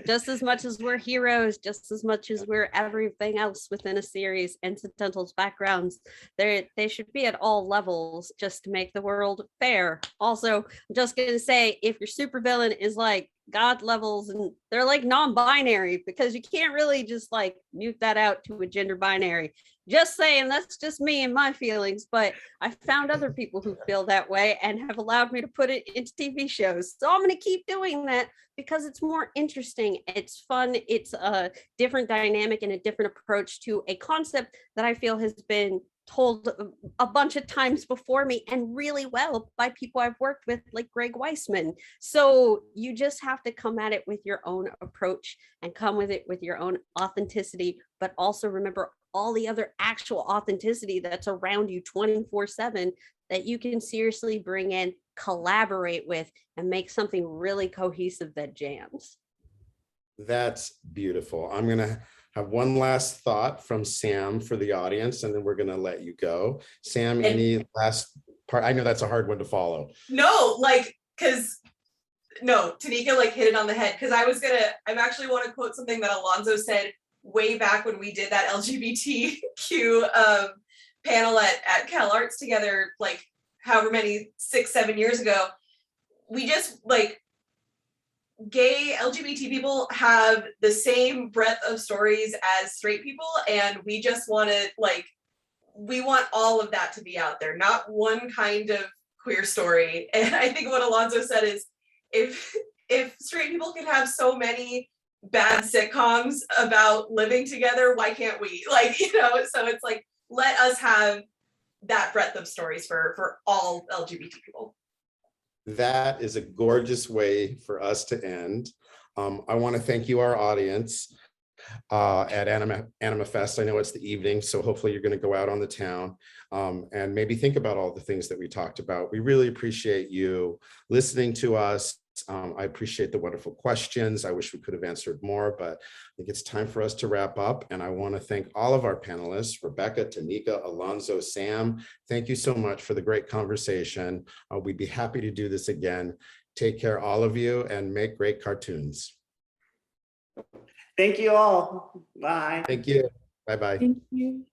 Just as much as we're heroes, just as much as we're everything else within a series, incidentals, backgrounds, they should be at all levels just to make the world fair. Also, I'm just going to say, if your supervillain is like God levels and they're like non-binary, because you can't really just like mute that out to a gender binary. Just saying, that's just me and my feelings, but I found other people who feel that way and have allowed me to put it into TV shows. So I'm going to keep doing that because it's more interesting. It's fun. It's a different dynamic and a different approach to a concept that I feel has been told a bunch of times before me and really well by people I've worked with, like Greg Weisman. So you just have to come at it with your own approach and come with it with your own authenticity, but also remember all the other actual authenticity that's around you 24/7 that you can seriously bring in, collaborate with, and make something really cohesive that jams. That's beautiful. I'm going to have one last thought from Sam for the audience, and then we're going to let you go. Sam, any last part? I know that's a hard one to follow. No, Taneka like hit it on the head, because I actually want to quote something that Alonso said way back when we did that LGBTQ panel at Cal Arts together, like however many 6-7 years ago. We just like, gay LGBT people have the same breadth of stories as straight people, and we just want to we want all of that to be out there, not one kind of queer story. And I think what Alonso said is, if straight people can have so many bad sitcoms about living together, why can't we? So it's like, let us have that breadth of stories for all LGBT people. That is a gorgeous way for us to end. I want to thank you, our audience, at Animafest. I know it's the evening, so hopefully you're going to go out on the town and maybe think about all the things that we talked about. We really appreciate you listening to us. I appreciate the wonderful questions. I wish we could have answered more, but I think it's time for us to wrap up. And I want to thank all of our panelists, Rebecca, Taneka, Alonso, Sam. Thank you so much for the great conversation. We'd be happy to do this again. Take care, all of you, and make great cartoons. Thank you all. Bye. Thank you. Bye-bye. Thank you.